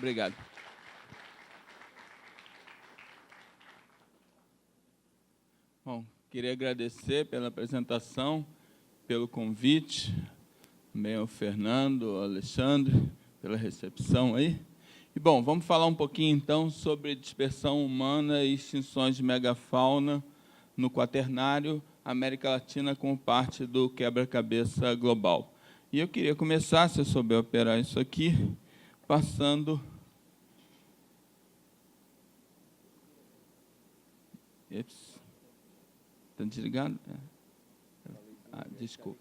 Obrigado. Bom, queria agradecer pela apresentação, pelo convite, também ao Fernando, ao Alexandre, pela recepção aí. E, bom, vamos falar um pouquinho, então, sobre dispersão humana e extinções de megafauna no Quaternário, América Latina, como parte do quebra-cabeça global. E eu queria começar, se eu souber operar isso aqui, passando... Está desligado? Desculpa.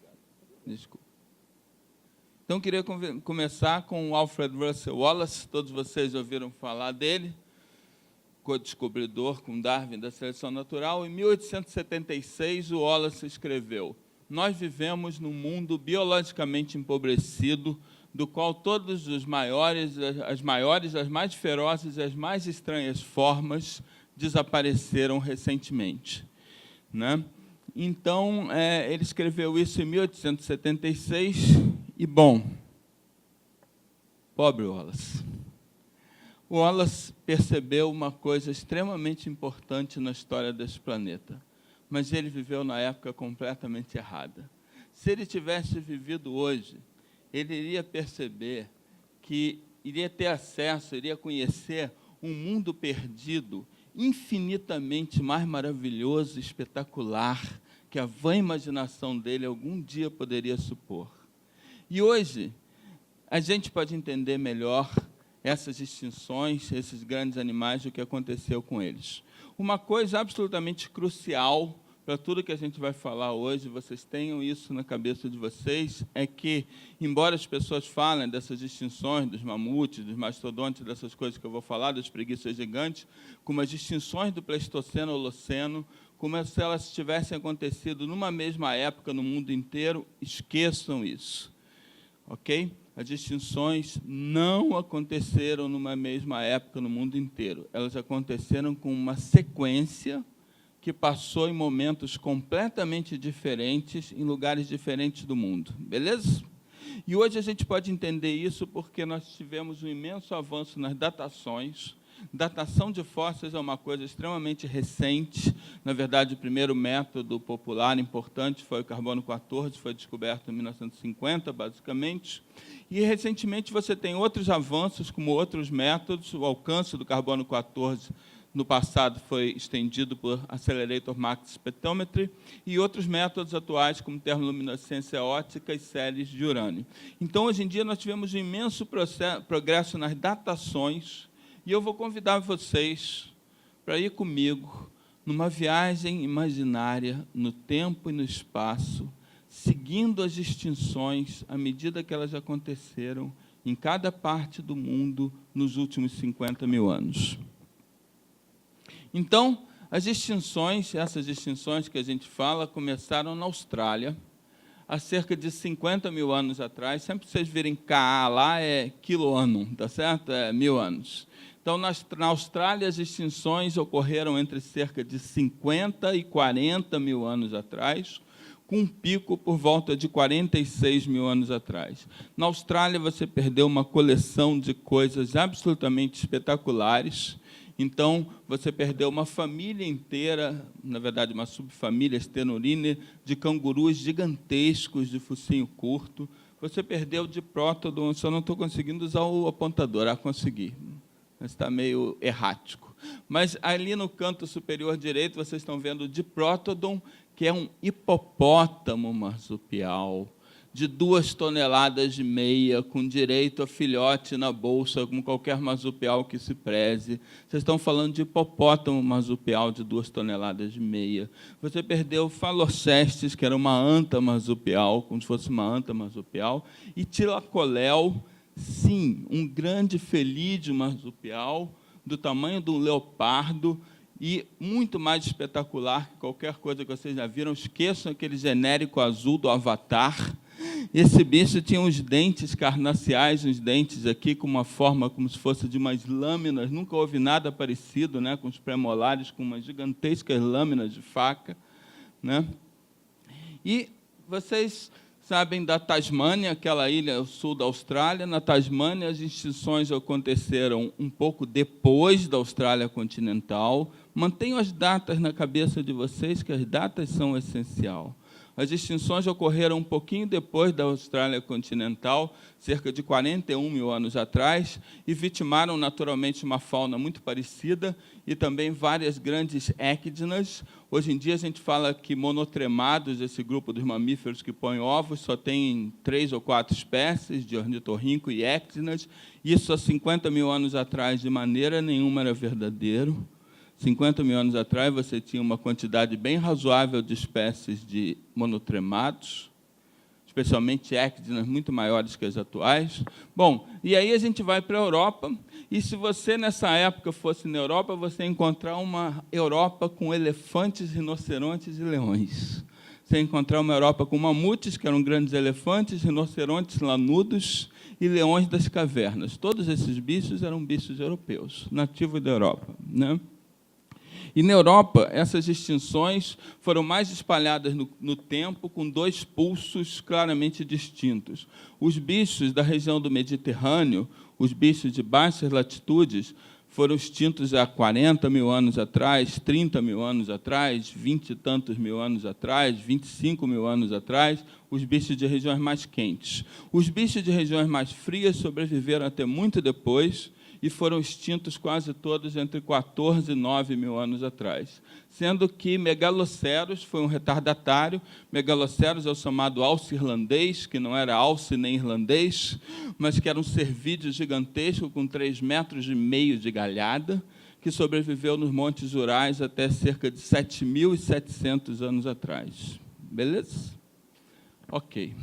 Então, queria começar com o Alfred Russel Wallace. Todos vocês ouviram falar dele, co-descobridor com Darwin da seleção natural. Em 1876, o Wallace escreveu: nós vivemos num mundo biologicamente empobrecido, do qual todos os maiores, as mais ferozes e as mais estranhas formas desapareceram recentemente. Né? Então, ele escreveu isso em 1876, e, bom, pobre Wallace. O Wallace percebeu uma coisa extremamente importante na história desse planeta, mas ele viveu na época completamente errada. Se ele tivesse vivido hoje, ele iria perceber que iria ter acesso, iria conhecer um mundo perdido infinitamente mais maravilhoso e espetacular que a vã imaginação dele algum dia poderia supor. E hoje, a gente pode entender melhor essas extinções, esses grandes animais, o que aconteceu com eles. Uma coisa absolutamente crucial para tudo que a gente vai falar hoje, vocês tenham isso na cabeça de vocês, é que, embora as pessoas falem dessas extinções, dos mamutes, dos mastodontes, dessas coisas que eu vou falar, das preguiças gigantes, como as extinções do Pleistoceno ao Holoceno, como se elas tivessem acontecido numa mesma época no mundo inteiro, esqueçam isso. Ok? As extinções não aconteceram numa mesma época no mundo inteiro. Elas aconteceram com uma sequência que passou em momentos completamente diferentes, em lugares diferentes do mundo. Beleza? E hoje a gente pode entender isso porque nós tivemos um imenso avanço nas datações. Datação de fósseis é uma coisa extremamente recente. Na verdade, o primeiro método popular importante foi o carbono 14, foi descoberto em 1950, basicamente. E, recentemente, você tem outros avanços, como outros métodos. O alcance do carbono 14 no passado foi estendido por Accelerator Mass Spectrometry e outros métodos atuais, como termoluminescência óptica e séries de urânio. Então, hoje em dia, nós tivemos um imenso progresso nas datações, e eu vou convidar vocês para ir comigo numa viagem imaginária no tempo e no espaço, seguindo as extinções à medida que elas aconteceram em cada parte do mundo nos últimos 50 mil anos. Então, as extinções, essas extinções que a gente fala, começaram na Austrália, há cerca de 50 mil anos atrás. Sempre que vocês virem Ka lá, é quiloano, tá certo? É 1000 anos. Então, na Austrália, as extinções ocorreram entre cerca de 50 e 40 mil anos atrás, com um pico por volta de 46 mil anos atrás. Na Austrália, você perdeu uma coleção de coisas absolutamente espetaculares. Então, você perdeu uma família inteira, na verdade, uma subfamília Stenurine, de cangurus gigantescos de focinho curto. Você perdeu Diprotodon, só não estou conseguindo usar o apontador. Consegui, mas está meio errático. Mas ali no canto superior direito, vocês estão vendo o Diprotodon, que é um hipopótamo marsupial, de 2,5 toneladas, com direito a filhote na bolsa, como qualquer marsupial que se preze. Vocês estão falando de hipopótamo marsupial de 2,5 toneladas. Você perdeu o Phallocestes, que era uma anta marsupial, como se fosse uma anta marsupial, e Thylacoleo, sim, um grande felídeo marsupial, do tamanho de um leopardo, e muito mais espetacular que qualquer coisa que vocês já viram. Esqueçam aquele genérico azul do Avatar. Esse bicho tinha uns dentes carnaciais, uns dentes aqui com uma forma como se fosse de umas lâminas. Nunca houve nada parecido, né, com os premolares, com umas gigantescas lâminas de faca, né? E vocês sabem da Tasmânia, aquela ilha ao sul da Austrália. Na Tasmânia, as extinções aconteceram um pouco depois da Austrália continental. Mantenham as datas na cabeça de vocês, que as datas são essenciais. As extinções ocorreram um pouquinho depois da Austrália continental, cerca de 41 mil anos atrás, e vitimaram, naturalmente, uma fauna muito parecida e também várias grandes équidnas. Hoje em dia, a gente fala que monotremados, esse grupo dos mamíferos que põem ovos, só tem 3 ou 4 espécies de ornitorrinco e équidnas. Isso, há 50 mil anos atrás, de maneira nenhuma era verdadeiro. 50 mil anos atrás, você tinha uma quantidade bem razoável de espécies de monotremados, especialmente équidnas muito maiores que as atuais. Bom, e aí a gente vai para a Europa, e se você, nessa época, fosse na Europa, você ia encontrar uma Europa com elefantes, rinocerontes e leões. Você ia encontrar uma Europa com mamutes, que eram grandes elefantes, rinocerontes lanudos e leões das cavernas. Todos esses bichos eram bichos europeus, nativos da Europa, né? E, na Europa, essas extinções foram mais espalhadas no tempo, com 2 pulsos claramente distintos. Os bichos da região do Mediterrâneo, os bichos de baixas latitudes, foram extintos há 40 mil anos atrás, 30 mil anos atrás, 20 e tantos mil anos atrás, 25 mil anos atrás, os bichos de regiões mais quentes. Os bichos de regiões mais frias sobreviveram até muito depois, e foram extintos quase todos entre 14 e 9 mil anos atrás, sendo que Megaloceros foi um retardatário. Megaloceros é o chamado alce irlandês, que não era alce nem irlandês, mas que era um cervídeo gigantesco com 3,5 metros de galhada, que sobreviveu nos Montes Urais até cerca de 7.700 anos atrás. Beleza? Ok.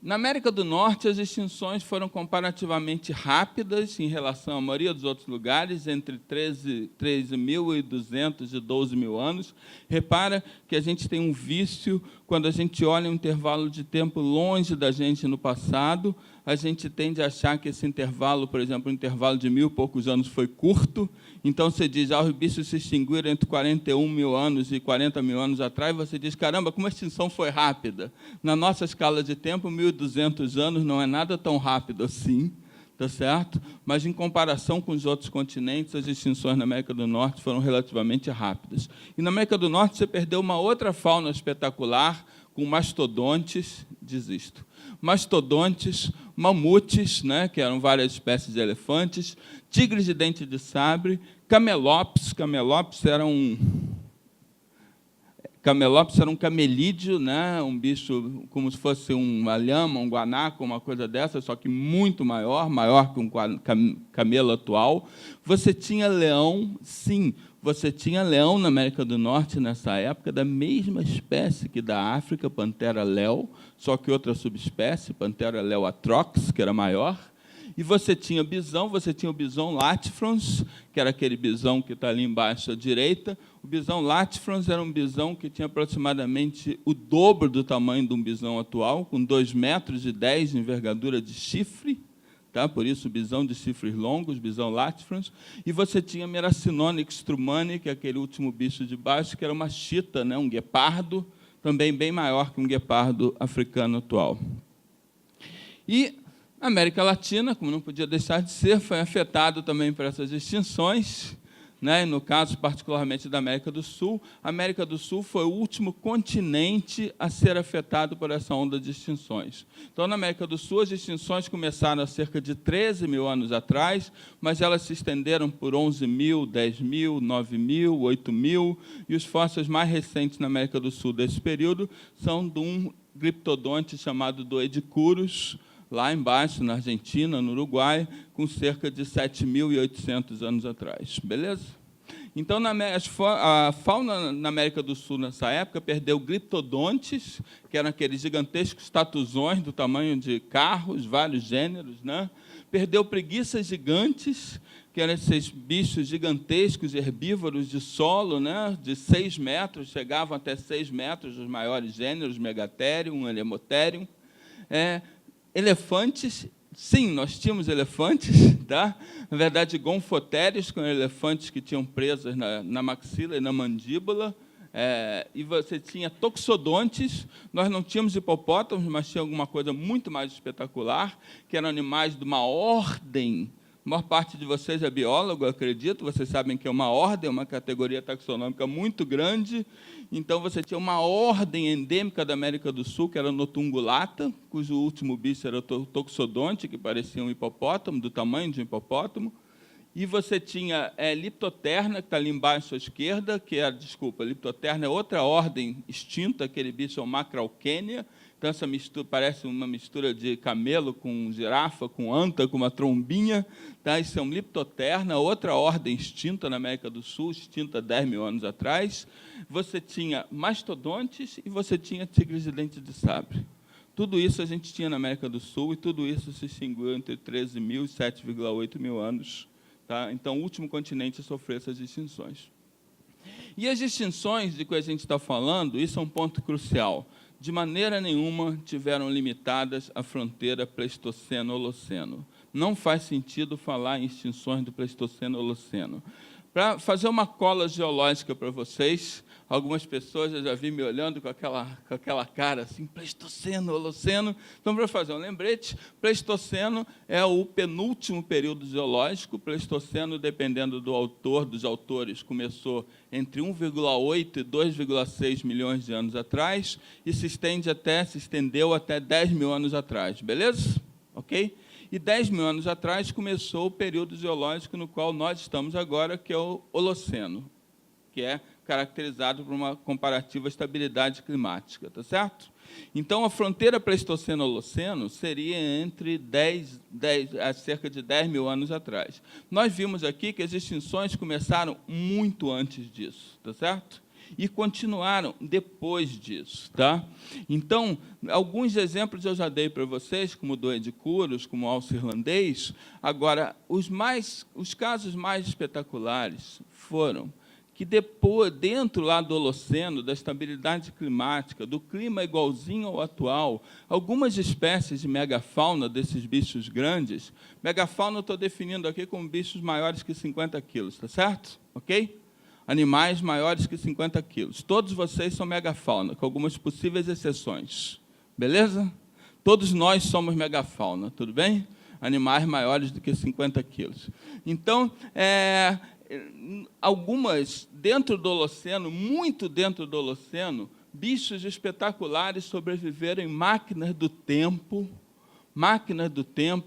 Na América do Norte, as extinções foram comparativamente rápidas em relação à maioria dos outros lugares, entre 13.200 e 12 mil anos. Repara que a gente tem um vício, quando a gente olha um intervalo de tempo longe da gente no passado, a gente tende a achar que esse intervalo, por exemplo, um intervalo de 1.000 e poucos anos foi curto. Então, você diz, os bichos se extinguiram entre 41 mil anos e 40 mil anos atrás, você diz, caramba, como a extinção foi rápida. Na nossa escala de tempo, 1.200 anos não é nada tão rápido assim, tá certo? Mas, em comparação com os outros continentes, as extinções na América do Norte foram relativamente rápidas. E, na América do Norte, você perdeu uma outra fauna espetacular, com mastodontes, mastodontes, mamutes, né, que eram várias espécies de elefantes, tigres de dente de sabre, camelópsis. Camelópsis era um camelídeo, né, um bicho como se fosse uma lhama, um guanaco, uma coisa dessa, só que muito maior que um camelo atual. Você tinha leão, sim, você tinha leão na América do Norte, nessa época, da mesma espécie que da África, Panthera leo, só que outra subespécie, Panthera leo atrox, que era maior. E você tinha o bison latifrons, que era aquele bison que está ali embaixo à direita. O bison latifrons era um bison que tinha aproximadamente o dobro do tamanho de um bison atual, com 2,10 metros de envergadura de chifre, tá? Por isso, o bison de chifres longos, bison latifrons. E você tinha Meracinonyx trumani, que é aquele último bicho de baixo, que era uma chita, né? Um guepardo, também bem maior que um guepardo africano atual. E a América Latina, como não podia deixar de ser, foi afetado também por essas extinções, né? E no caso, particularmente, da América do Sul. A América do Sul foi o último continente a ser afetado por essa onda de extinções. Então, na América do Sul, as extinções começaram há cerca de 13 mil anos atrás, mas elas se estenderam por 11 mil, 10 mil, 9 mil, 8 mil, e os fósseis mais recentes na América do Sul desse período são de um gliptodonte chamado Doedicurus, lá embaixo, na Argentina, no Uruguai, com cerca de 7.800 anos atrás. Beleza? Então, a fauna na América do Sul, nessa época, perdeu gliptodontes, que eram aqueles gigantescos tatuzões do tamanho de carros, vários gêneros, né? Perdeu preguiças gigantes, que eram esses bichos gigantescos, herbívoros de solo, né? De 6 metros, chegavam até 6 metros, os maiores gêneros, Megatherium, Elemotherium. Elefantes, sim, nós tínhamos elefantes, tá? Na verdade, gonfotérios, com elefantes que tinham presas na maxila e na mandíbula, e você tinha toxodontes. Nós não tínhamos hipopótamos, mas tinha alguma coisa muito mais espetacular, que eram animais de uma ordem. A maior parte de vocês é biólogo, eu acredito, vocês sabem que é uma ordem, uma categoria taxonômica muito grande. Então, você tinha uma ordem endêmica da América do Sul, que era a Notungulata, cujo último bicho era o toxodonte, que parecia um hipopótamo, do tamanho de um hipopótamo. E você tinha Liptoterna, que está ali embaixo à esquerda, que é, Liptoterna é outra ordem extinta, aquele bicho é o Macrauchenia. Então, essa mistura parece uma mistura de camelo com girafa, com anta, com uma trombinha. Tá? Isso é um Liptoterna, outra ordem extinta na América do Sul, extinta 10 mil anos atrás. Você tinha mastodontes e você tinha tigres de dente de sabre. Tudo isso a gente tinha na América do Sul, e tudo isso se extinguiu entre 13 mil e 7,8 mil anos. Tá? Então, o último continente a sofrer essas extinções. E as extinções de que a gente está falando, isso é um ponto crucial. De maneira nenhuma tiveram limitadas a fronteira Pleistoceno-Holoceno. Não faz sentido falar em extinções do Pleistoceno-Holoceno. Para fazer uma cola geológica para vocês, algumas pessoas eu já vi me olhando com aquela cara assim, Pleistoceno, Holoceno. Então, para fazer um lembrete, Pleistoceno é o penúltimo período geológico. Pleistoceno, dependendo do autor, dos autores, começou entre 1,8 e 2,6 milhões de anos atrás e se estendeu até 10 mil anos atrás. Beleza? Ok? E 10 mil anos atrás começou o período geológico no qual nós estamos agora, que é o Holoceno, que é caracterizado por uma comparativa estabilidade climática, tá certo? Então, a fronteira Pleistoceno-Holoceno seria entre cerca de 10 mil anos atrás. Nós vimos aqui que as extinções começaram muito antes disso, tá certo? E continuaram depois disso. Tá? Então, alguns exemplos eu já dei para vocês, como o do Edicuros, como o alce irlandês. Agora, os casos mais espetaculares foram que depois, dentro lá do Holoceno, da estabilidade climática, do clima igualzinho ao atual, algumas espécies de megafauna desses bichos grandes, megafauna eu estou definindo aqui como bichos maiores que 50 quilos, tá certo? Ok? Animais maiores que 50 quilos. Todos vocês são megafauna, com algumas possíveis exceções. Beleza? Todos nós somos megafauna, tudo bem? Animais maiores do que 50 quilos. Então, algumas, dentro do Holoceno, muito dentro do Holoceno, bichos espetaculares sobreviveram em máquinas do tempo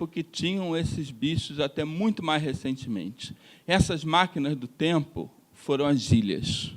que tinham esses bichos até muito mais recentemente. Essas máquinas do tempo foram as ilhas.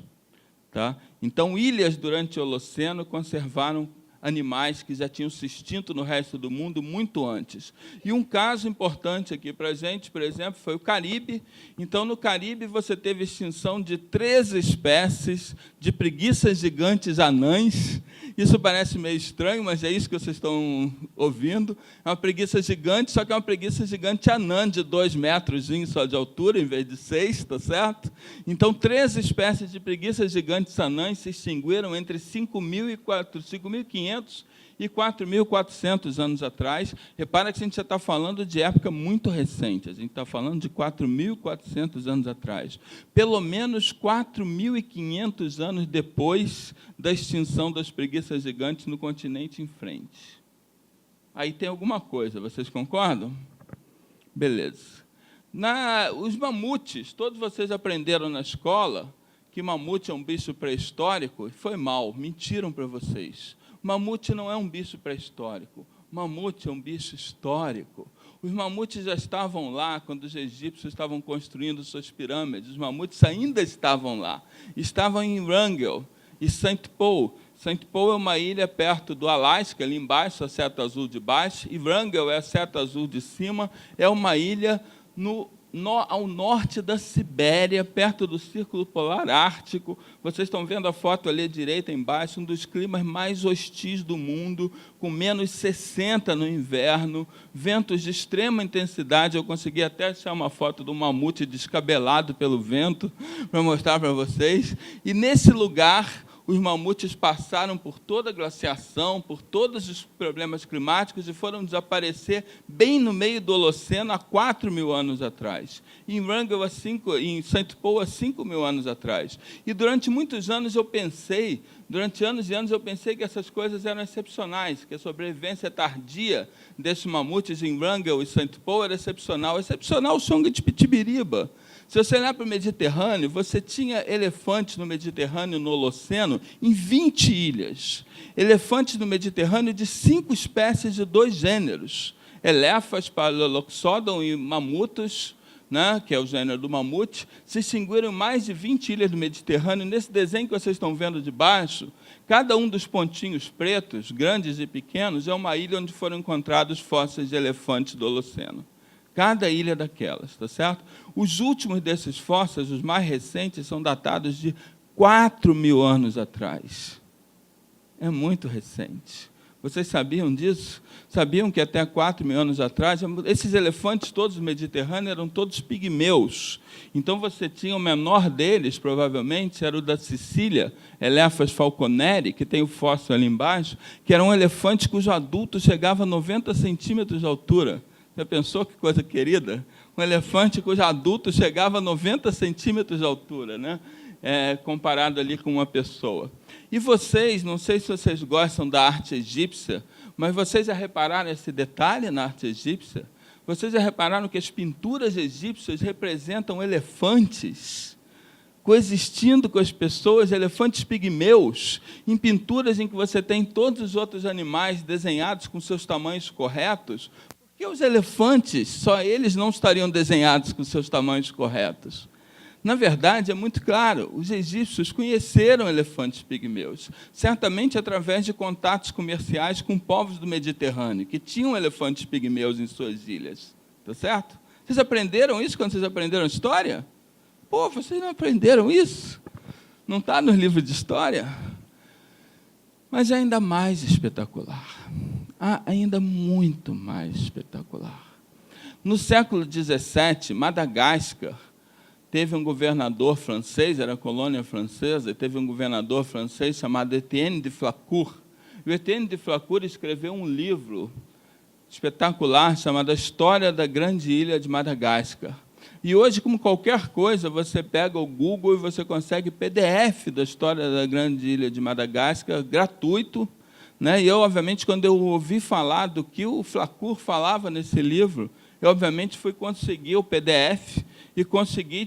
Tá? Então, ilhas, durante o Holoceno, conservaram animais que já tinham se extinto no resto do mundo muito antes. E um caso importante aqui para a gente, por exemplo, foi o Caribe. Então, no Caribe, você teve extinção de 13 espécies de preguiças gigantes anãs. Isso parece meio estranho, mas é isso que vocês estão ouvindo. É uma preguiça gigante, só que é uma preguiça gigante anã de 2 metros só de altura, em vez de 6, tá certo? Então, 13 espécies de preguiças gigantes anãs se extinguiram entre 5.500 e 4.400 anos atrás. Repara que a gente já está falando de época muito recente, a gente está falando de 4.400 anos atrás. Pelo menos 4.500 anos depois da extinção das preguiças gigantes no continente em frente. Aí tem alguma coisa, vocês concordam? Beleza. Os mamutes, todos vocês aprenderam na escola que mamute é um bicho pré-histórico, e foi mal, mentiram para vocês. Mamute não é um bicho pré-histórico, mamute é um bicho histórico. Os mamutes já estavam lá quando os egípcios estavam construindo suas pirâmides, os mamutes ainda estavam lá. Estavam em Wrangell e St. Paul. St. Paul é uma ilha perto do Alasca, ali embaixo, a seta azul de baixo, e Wrangell é a seta azul de cima, é uma ilha no ao norte da Sibéria, perto do Círculo Polar Ártico. Vocês estão vendo a foto ali à direita, embaixo, um dos climas mais hostis do mundo, com menos 60 no inverno, ventos de extrema intensidade. Eu consegui até achar uma foto de um mamute descabelado pelo vento, para mostrar para vocês. E, nesse lugar, os mamutes passaram por toda a glaciação, por todos os problemas climáticos e foram desaparecer bem no meio do Holoceno há 4.000 anos atrás. Em Wrangell, em St. Paul, há 5.000 anos atrás. E durante muitos anos eu pensei, durante anos e anos eu pensei que essas coisas eram excepcionais, que a sobrevivência tardia desses mamutes em Wrangell e St. Paul era excepcional. Excepcional o Songo de Pitibiriba. Se você olhar para o Mediterrâneo, você tinha elefantes no Mediterrâneo, no Holoceno, em 20 ilhas. Elefantes no Mediterrâneo de 5 espécies de 2 gêneros. Elefas, Paleoloxodon e mamutos, né, que é o gênero do mamute, se extinguiram em mais de 20 ilhas do Mediterrâneo. Nesse desenho que vocês estão vendo de baixo, cada um dos pontinhos pretos, grandes e pequenos, é uma ilha onde foram encontrados fósseis de elefantes do Holoceno. Cada ilha daquelas, tá certo? Os últimos desses fósseis, os mais recentes, são datados de 4.000 anos atrás. É muito recente. Vocês sabiam disso? Sabiam que até 4.000 anos atrás, esses elefantes todos do Mediterrâneo eram todos pigmeus. Então, você tinha o menor deles, provavelmente, era o da Sicília, Elephas falconeri, que tem o fóssil ali embaixo, que era um elefante cujo adulto chegava a 90 centímetros de altura. Já pensou que coisa querida? Um elefante cujo adulto chegava a 90 centímetros de altura, né? Comparado ali com uma pessoa. E vocês, não sei se vocês gostam da arte egípcia, mas vocês já repararam esse detalhe na arte egípcia? Vocês já repararam que as pinturas egípcias representam elefantes coexistindo com as pessoas, elefantes pigmeus, em pinturas em que você tem todos os outros animais desenhados com seus tamanhos corretos? Por que os elefantes, só eles não estariam desenhados com seus tamanhos corretos? Na verdade, é muito claro, os egípcios conheceram elefantes pigmeus, certamente através de contatos comerciais com povos do Mediterrâneo, que tinham elefantes pigmeus em suas ilhas. Tá certo? Vocês aprenderam isso quando vocês aprenderam história? Pô, vocês não aprenderam isso? Não está nos livros de história? Mas é ainda mais espetacular. Ainda muito mais espetacular. No século XVII, Madagascar teve um governador francês, era colônia francesa, e teve um governador francês chamado Étienne de Flacourt. E o Étienne de Flacourt escreveu um livro espetacular chamado A História da Grande Ilha de Madagascar. E hoje, como qualquer coisa, você pega o Google e você consegue PDF da História da Grande Ilha de Madagascar, gratuito. E eu, obviamente, quando eu ouvi falar do que o Flacourt falava nesse livro, eu, obviamente, fui conseguir o PDF e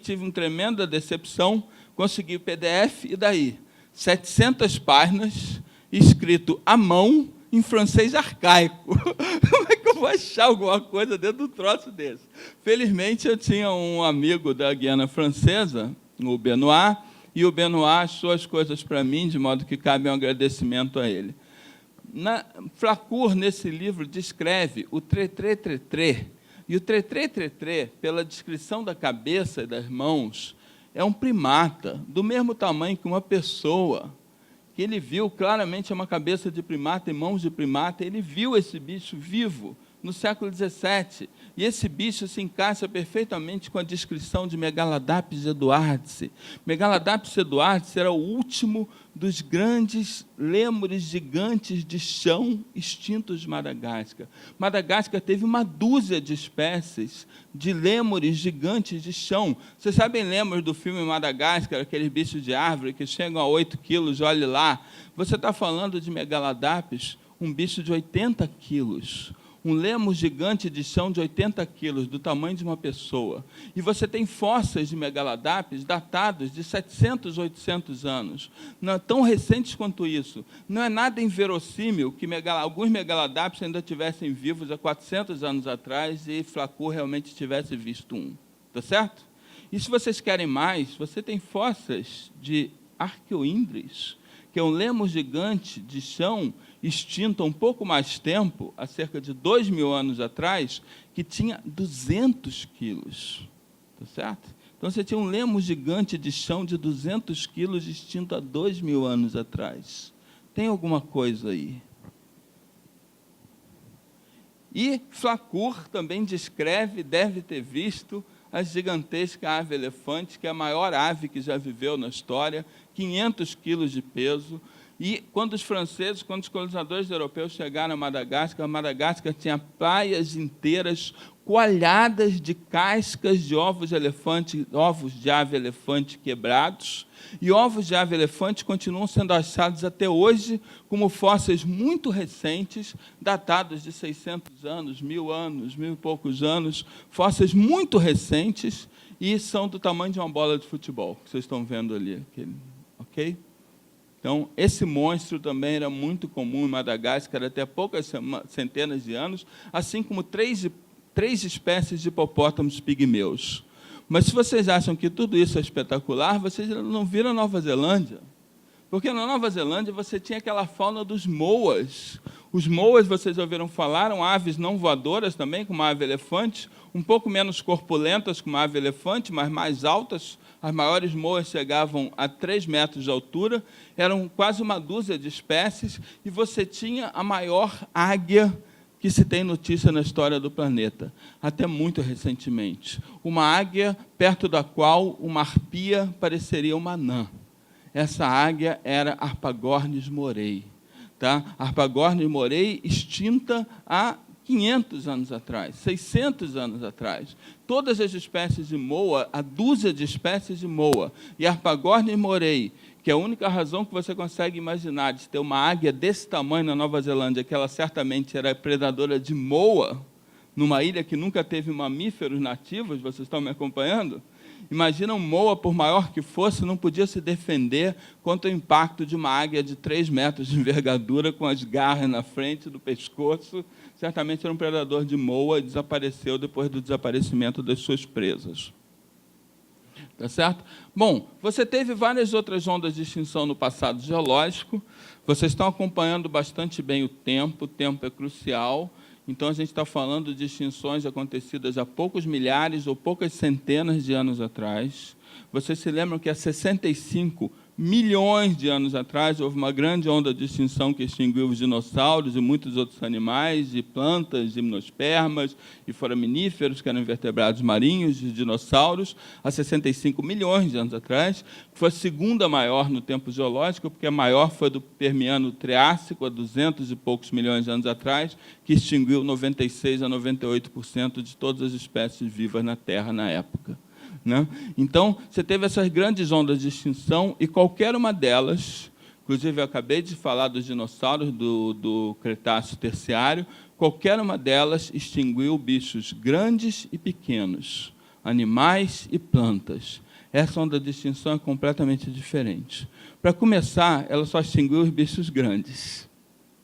tive uma tremenda decepção, consegui o PDF, e daí? 700 páginas, escrito à mão, em francês arcaico. Como é que eu vou achar alguma coisa dentro do troço desse? Felizmente, eu tinha um amigo da Guiana Francesa, o Benoit, e o Benoit achou as coisas para mim, de modo que cabe um agradecimento a ele. Flacourt, nesse livro, descreve o tretré-tretré. E o tretré-tretré, pela descrição da cabeça e das mãos, é um primata, do mesmo tamanho que uma pessoa, que ele viu claramente uma cabeça de primata e mãos de primata. Ele viu esse bicho vivo no século XVII. E esse bicho se encaixa perfeitamente com a descrição de Megaladaps eduardice. Megaladaps eduardice era o último dos grandes lêmures gigantes de chão extintos de Madagascar. Madagascar teve uma dúzia de espécies de lêmures gigantes de chão. Vocês sabem lêmures do filme Madagascar, aqueles bichos de árvore que chegam a 8 quilos, olhe lá. Você está falando de Megaladaps, um bicho de 80 quilos. Um lêmur gigante de chão de 80 quilos, do tamanho de uma pessoa. E você tem fósseis de Megaladaps datados de 700, 800 anos. Não, tão recentes quanto isso. Não é nada inverossímil que alguns Megaladaps ainda estivessem vivos há 400 anos atrás e Flacourt realmente tivesse visto um. Tá certo? E se vocês querem mais, você tem fósseis de Arqueoindres, que é um lêmur gigante de chão extinto há um pouco mais tempo, há cerca de 2.000 anos atrás, que tinha 200 quilos. Tá certo? Então, você tinha um lemo gigante de chão de 200 quilos extinto há 2.000 anos atrás. Tem alguma coisa aí. E Flacourt também descreve, deve ter visto, a gigantesca ave-elefante, que é a maior ave que já viveu na história, 500 quilos de peso. E quando os colonizadores europeus chegaram a Madagascar tinha praias inteiras coalhadas de cascas de ovos de ave-elefante quebrados, e ovos de ave-elefante continuam sendo achados até hoje como fósseis muito recentes, datados de 600 anos, 1.000 e poucos anos, fósseis muito recentes, e são do tamanho de uma bola de futebol, que vocês estão vendo ali. Ok? Então, esse monstro também era muito comum em Madagascar até poucas centenas de anos, assim como três espécies de hipopótamos pigmeus. Mas, se vocês acham que tudo isso é espetacular, vocês não viram a Nova Zelândia. Porque na Nova Zelândia você tinha aquela fauna dos moas. Os moas, vocês ouviram falar, eram aves não voadoras também, como a ave-elefante, um pouco menos corpulentas como a ave-elefante, mas mais altas. As maiores moas chegavam a 3 metros de altura, eram quase uma dúzia de espécies, e você tinha a maior águia que se tem notícia na história do planeta, até muito recentemente. Uma águia perto da qual uma arpia pareceria uma anã. Essa águia era Harpagornis morei. Tá? Harpagornis morei, extinta há 500 anos atrás, 600 anos atrás. Todas as espécies de moa, a dúzia de espécies de moa, e Harpagornis morei, que é a única razão que você consegue imaginar de ter uma águia desse tamanho na Nova Zelândia, que ela certamente era predadora de moa, numa ilha que nunca teve mamíferos nativos, vocês estão me acompanhando? Imagina um moa, por maior que fosse, não podia se defender contra o impacto de uma águia de 3 metros de envergadura, com as garras na frente do pescoço. Certamente era um predador de moa e desapareceu depois do desaparecimento das suas presas. Tá certo? Bom, você teve várias outras ondas de extinção no passado geológico. Vocês estão acompanhando bastante bem o tempo é crucial. Então, a gente está falando de extinções acontecidas há poucos milhares ou poucas centenas de anos atrás. Vocês se lembram que há 65 milhões de anos atrás houve uma grande onda de extinção que extinguiu os dinossauros e muitos outros animais, e plantas, gimnospermas e foraminíferos, que eram invertebrados marinhos, e dinossauros, há 65 milhões de anos atrás, que foi a segunda maior no tempo geológico, porque a maior foi do Permiano-Triássico, há 200 e poucos milhões de anos atrás, que extinguiu 96% a 98% de todas as espécies vivas na Terra na época. Né? Então, você teve essas grandes ondas de extinção, e qualquer uma delas, inclusive eu acabei de falar dos dinossauros do Cretáceo Terciário, qualquer uma delas extinguiu bichos grandes e pequenos, animais e plantas. Essa onda de extinção é completamente diferente. Para começar, ela só extinguiu os bichos grandes,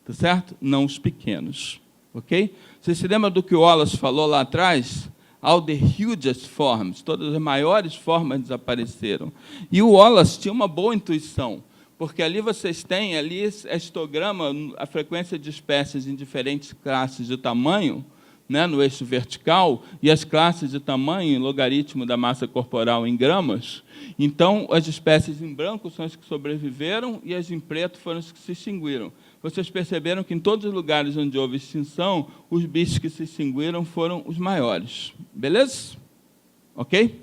tá certo? Não os pequenos. Ok? Você se lembra do que o Wallace falou lá atrás? All the hugest forms, todas as maiores formas desapareceram. E o Wallace tinha uma boa intuição, porque ali vocês têm, ali é histograma, a frequência de espécies em diferentes classes de tamanho, né, no eixo vertical, e as classes de tamanho em logaritmo da massa corporal em gramas. Então, as espécies em branco são as que sobreviveram, e as em preto foram as que se extinguiram. Vocês perceberam que em todos os lugares onde houve extinção, os bichos que se extinguiram foram os maiores. Beleza? Ok?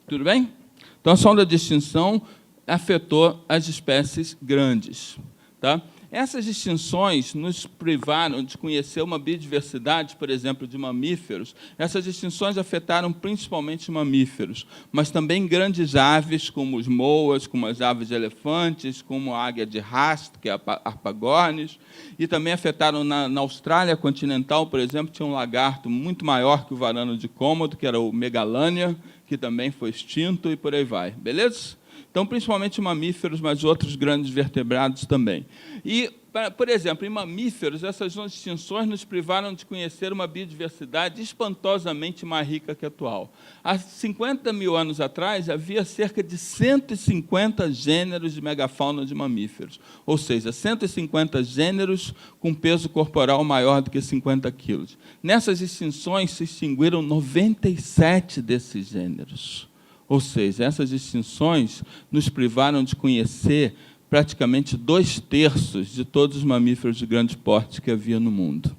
Tudo bem? Então, a onda de extinção afetou as espécies grandes. Tá? Essas extinções nos privaram de conhecer uma biodiversidade, por exemplo, de mamíferos. Essas extinções afetaram principalmente mamíferos, mas também grandes aves, como os moas, como as aves de elefantes, como a águia de Rast, que é a Harpagornis, e também afetaram na Austrália continental, por exemplo, tinha um lagarto muito maior que o varano de Cômodo, que era o Megalania, que também foi extinto, e por aí vai. Beleza? Então, principalmente mamíferos, mas outros grandes vertebrados também. E Por exemplo, em mamíferos, essas extinções nos privaram de conhecer uma biodiversidade espantosamente mais rica que a atual. Há 50 mil anos atrás, havia cerca de 150 gêneros de megafauna de mamíferos, ou seja, 150 gêneros com peso corporal maior do que 50 quilos. Nessas extinções, se extinguiram 97 desses gêneros. Ou seja, essas extinções nos privaram de conhecer praticamente 2/3 de todos os mamíferos de grande porte que havia no mundo.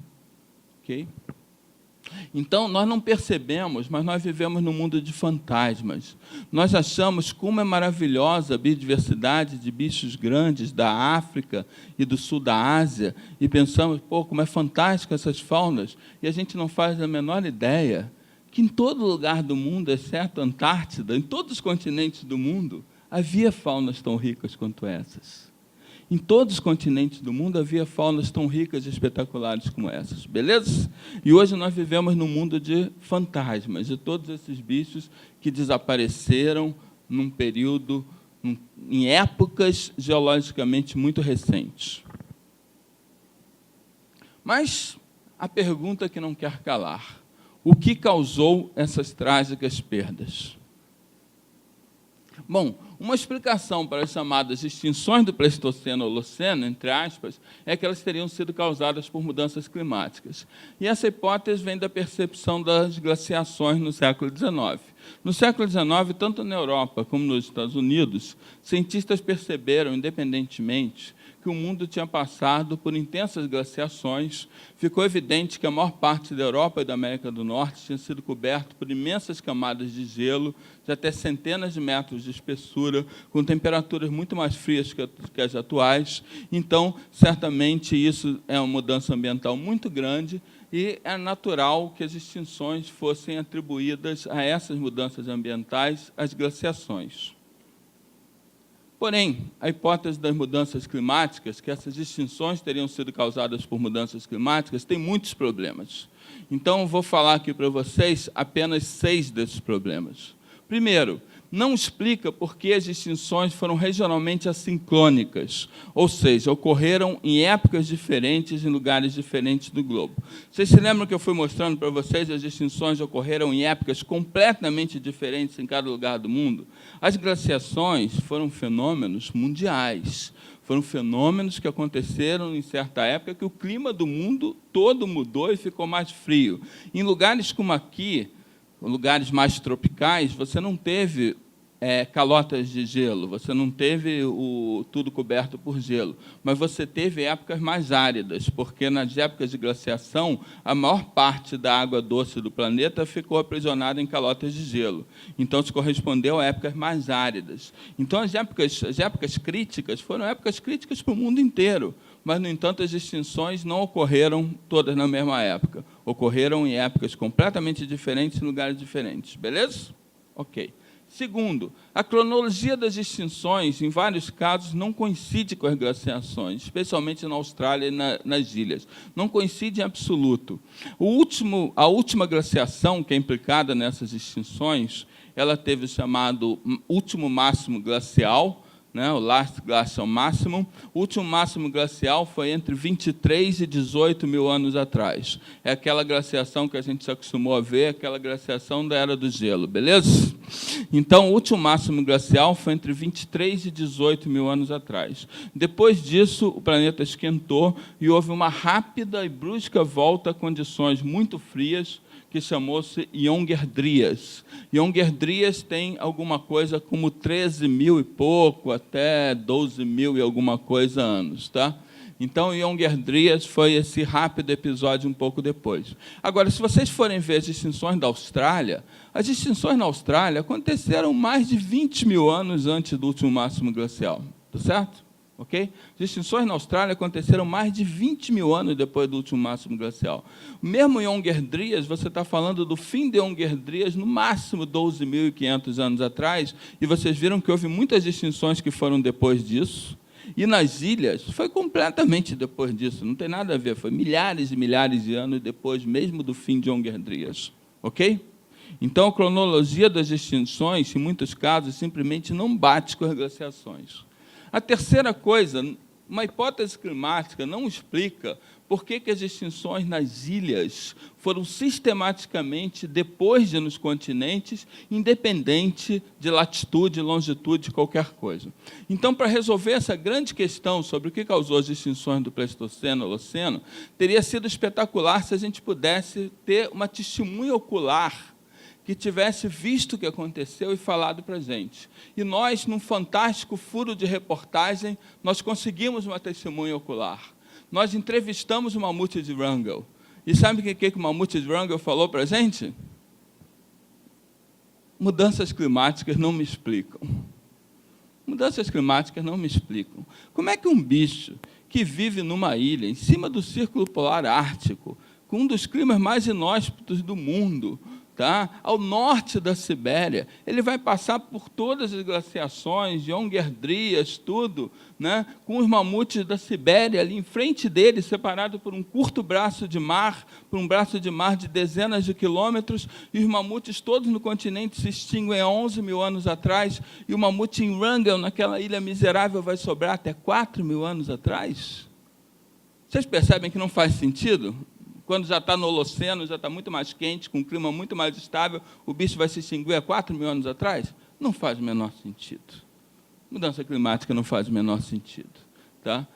Okay? Então, nós não percebemos, mas nós vivemos num mundo de fantasmas. Nós achamos como é maravilhosa a biodiversidade de bichos grandes da África e do sul da Ásia, e pensamos, pô, como é fantástica essas faunas, e a gente não faz a menor ideia que em todo lugar do mundo, exceto a Antártida, em todos os continentes do mundo, havia faunas tão ricas quanto essas. Em todos os continentes do mundo havia faunas tão ricas e espetaculares como essas, beleza? E hoje nós vivemos num mundo de fantasmas, de todos esses bichos que desapareceram num período, em épocas geologicamente muito recentes. Mas a pergunta que não quer calar: o que causou essas trágicas perdas? Bom, uma explicação para as chamadas extinções do Pleistoceno-Holoceno, entre aspas, é que elas teriam sido causadas por mudanças climáticas. E essa hipótese vem da percepção das glaciações no século XIX. No século XIX, tanto na Europa como nos Estados Unidos, cientistas perceberam, independentemente, que o mundo tinha passado por intensas glaciações. Ficou evidente que a maior parte da Europa e da América do Norte tinha sido coberto por imensas camadas de gelo, de até centenas de metros de espessura, com temperaturas muito mais frias que as atuais. Então, certamente, isso é uma mudança ambiental muito grande, e é natural que as extinções fossem atribuídas a essas mudanças ambientais, às glaciações. Porém, a hipótese das mudanças climáticas, que essas extinções teriam sido causadas por mudanças climáticas, tem muitos problemas. Então, vou falar aqui para vocês apenas 6 desses problemas. Primeiro, não explica por que as extinções foram regionalmente assincrônicas, ou seja, ocorreram em épocas diferentes, em lugares diferentes do globo. Vocês se lembram que eu fui mostrando para vocês as extinções ocorreram em épocas completamente diferentes em cada lugar do mundo? As glaciações foram fenômenos mundiais, foram fenômenos que aconteceram em certa época que o clima do mundo todo mudou e ficou mais frio. Em lugares como aqui, lugares mais tropicais, você não teve calotas de gelo, você não teve tudo coberto por gelo, mas você teve épocas mais áridas, porque nas épocas de glaciação, a maior parte da água doce do planeta ficou aprisionada em calotas de gelo. Então, isso correspondeu a épocas mais áridas. Então, as épocas críticas foram épocas críticas para o mundo inteiro, mas, no entanto, as extinções não ocorreram todas na mesma época. Ocorreram em épocas completamente diferentes, em lugares diferentes. Beleza? Ok. Segundo, a cronologia das extinções, em vários casos, não coincide com as glaciações, especialmente na Austrália e nas ilhas. Não coincide em absoluto. A última glaciação que é implicada nessas extinções, ela teve o chamado último máximo glacial, né, o Last Glacial Maximum. O último máximo glacial foi entre 23 e 18 mil anos atrás. É aquela glaciação que a gente se acostumou a ver, aquela glaciação da Era do Gelo, beleza? Então, o último máximo glacial foi entre 23 e 18 mil anos atrás. Depois disso, o planeta esquentou e houve uma rápida e brusca volta a condições muito frias, que chamou-se Younger Dryas. Younger Dryas tem alguma coisa como 13 mil e pouco, até 12 mil e alguma coisa anos. Tá? Então, Younger Dryas foi esse rápido episódio um pouco depois. Agora, se vocês forem ver as extinções da Austrália, as extinções na Austrália aconteceram mais de 20 mil anos antes do último máximo glacial. Tá certo? Okay? As extinções na Austrália aconteceram mais de 20 mil anos depois do último máximo glacial. Mesmo em Younger Dryas, você está falando do fim de Younger Dryas, no máximo 12.500 anos atrás, e vocês viram que houve muitas extinções que foram depois disso. E nas ilhas, foi completamente depois disso, não tem nada a ver, foi milhares e milhares de anos depois, mesmo do fim de Younger Dryas. Ok? Então, a cronologia das extinções, em muitos casos, simplesmente não bate com as glaciações. A terceira coisa Uma hipótese climática não explica por que as extinções nas ilhas foram sistematicamente depois de nos continentes, independente de latitude, longitude, qualquer coisa. Então, para resolver essa grande questão sobre o que causou as extinções do Pleistoceno e Holoceno, teria sido espetacular se a gente pudesse ter uma testemunha ocular que tivesse visto o que aconteceu e falado para a gente. E nós, num fantástico furo de reportagem, nós conseguimos uma testemunha ocular. Nós entrevistamos o mamute de Wrangell. E sabe o que o mamute de Wrangell falou para a gente? Mudanças climáticas não me explicam. Mudanças climáticas não me explicam. Como é que um bicho que vive numa ilha, em cima do Círculo Polar Ártico, com um dos climas mais inóspitos do mundo, tá? Ao norte da Sibéria, ele vai passar por todas as glaciações, de Onguerdrias, tudo, né? Com os mamutes da Sibéria ali em frente dele, separado por um curto braço de mar, por um braço de mar de dezenas de quilômetros, e os mamutes todos no continente se extinguem há 11 mil anos atrás, e o mamute em Wrangell, naquela ilha miserável, vai sobrar até 4 mil anos atrás? Vocês percebem que não faz sentido? Quando já está no Holoceno, já está muito mais quente, com um clima muito mais estável, o bicho vai se extinguir há 4 mil anos atrás? Não faz o menor sentido. Mudança climática não faz o menor sentido. Tá?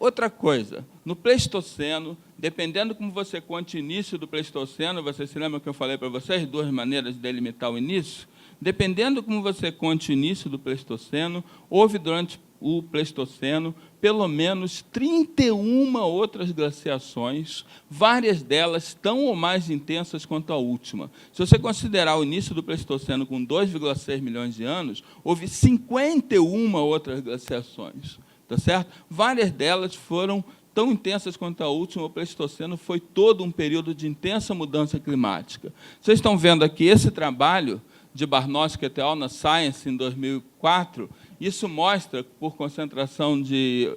Outra coisa, no Pleistoceno, dependendo como você conte o início do Pleistoceno, vocês se lembram que eu falei para vocês, 2 maneiras de delimitar o início? Dependendo como você conte o início do Pleistoceno, houve durante o Pleistoceno pelo menos 31 outras glaciações, várias delas tão ou mais intensas quanto a última. Se você considerar o início do Pleistoceno com 2,6 milhões de anos, houve 51 outras glaciações, tá certo? Várias delas foram tão intensas quanto a última. O Pleistoceno foi todo um período de intensa mudança climática. Vocês estão vendo aqui esse trabalho de Barnowski et al. Na Science, em 2004, isso mostra, por concentração de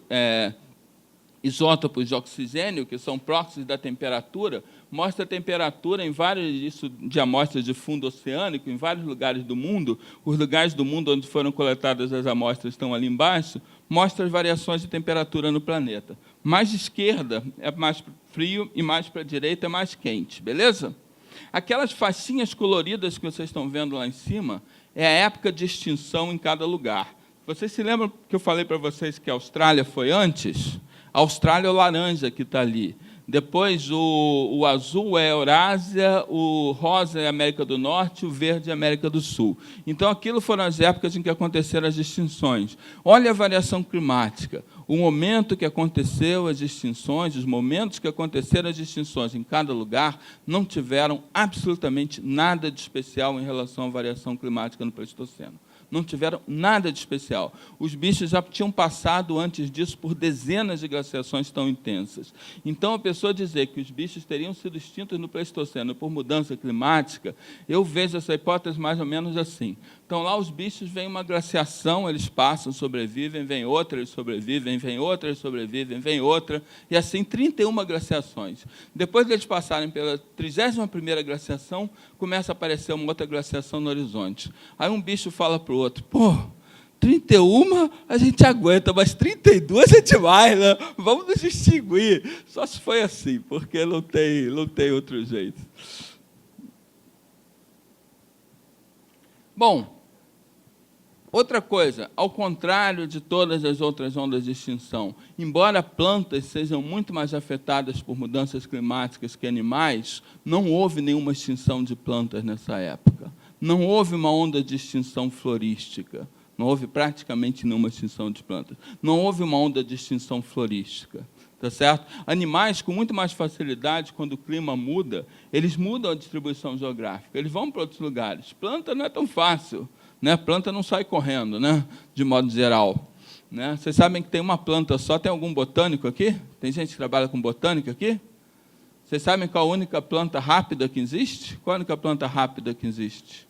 isótopos de oxigênio, que são próximos da temperatura, mostra a temperatura em vários, isso de amostras de fundo oceânico, em vários lugares do mundo. Os lugares do mundo onde foram coletadas as amostras estão ali embaixo, mostra as variações de temperatura no planeta. Mais de esquerda é mais frio e mais para a direita é mais quente, beleza? Aquelas faixinhas coloridas que vocês estão vendo lá em cima é a época de extinção em cada lugar. Vocês se lembram que eu falei para vocês que a Austrália foi antes? A Austrália é o laranja que está ali. Depois, o azul é a Eurásia, o rosa é a América do Norte, o verde é a América do Sul. Então, aquilo foram as épocas em que aconteceram as extinções. Olha a variação climática. O momento que aconteceu as extinções, os momentos que aconteceram as extinções em cada lugar, não tiveram absolutamente nada de especial em relação à variação climática no Pleistoceno. Não tiveram nada de especial. Os bichos já tinham passado, antes disso, por dezenas de glaciações tão intensas. Então, a pessoa dizer que os bichos teriam sido extintos no Pleistoceno por mudança climática, eu vejo essa hipótese mais ou menos assim. Então, lá os bichos vêm uma glaciação, eles passam, sobrevivem, vem outra, eles sobrevivem, vem outra, eles sobrevivem, vem outra, e assim 31 glaciações. Depois de eles passarem pela 31ª glaciação, começa a aparecer uma outra glaciação no horizonte. Aí um bicho fala para o outro, pô, 31 a gente aguenta, mas 32 é demais, né? Vamos nos extinguir. Só se foi assim, porque não tem outro jeito. Bom, outra coisa, ao contrário de todas as outras ondas de extinção, embora plantas sejam muito mais afetadas por mudanças climáticas que animais, não houve nenhuma extinção de plantas nessa época. Não houve uma onda de extinção florística. Não houve praticamente nenhuma extinção de plantas. Não houve uma onda de extinção florística. Tá certo? Animais, com muito mais facilidade, quando o clima muda, eles mudam a distribuição geográfica. Eles vão para outros lugares. Planta não é tão fácil. Né? Planta não sai correndo, né? De modo geral. Né? Vocês sabem que tem uma planta só. Tem algum botânico aqui? Tem gente que trabalha com botânica aqui? Vocês sabem qual a única planta rápida que existe? Qual a única planta rápida que existe?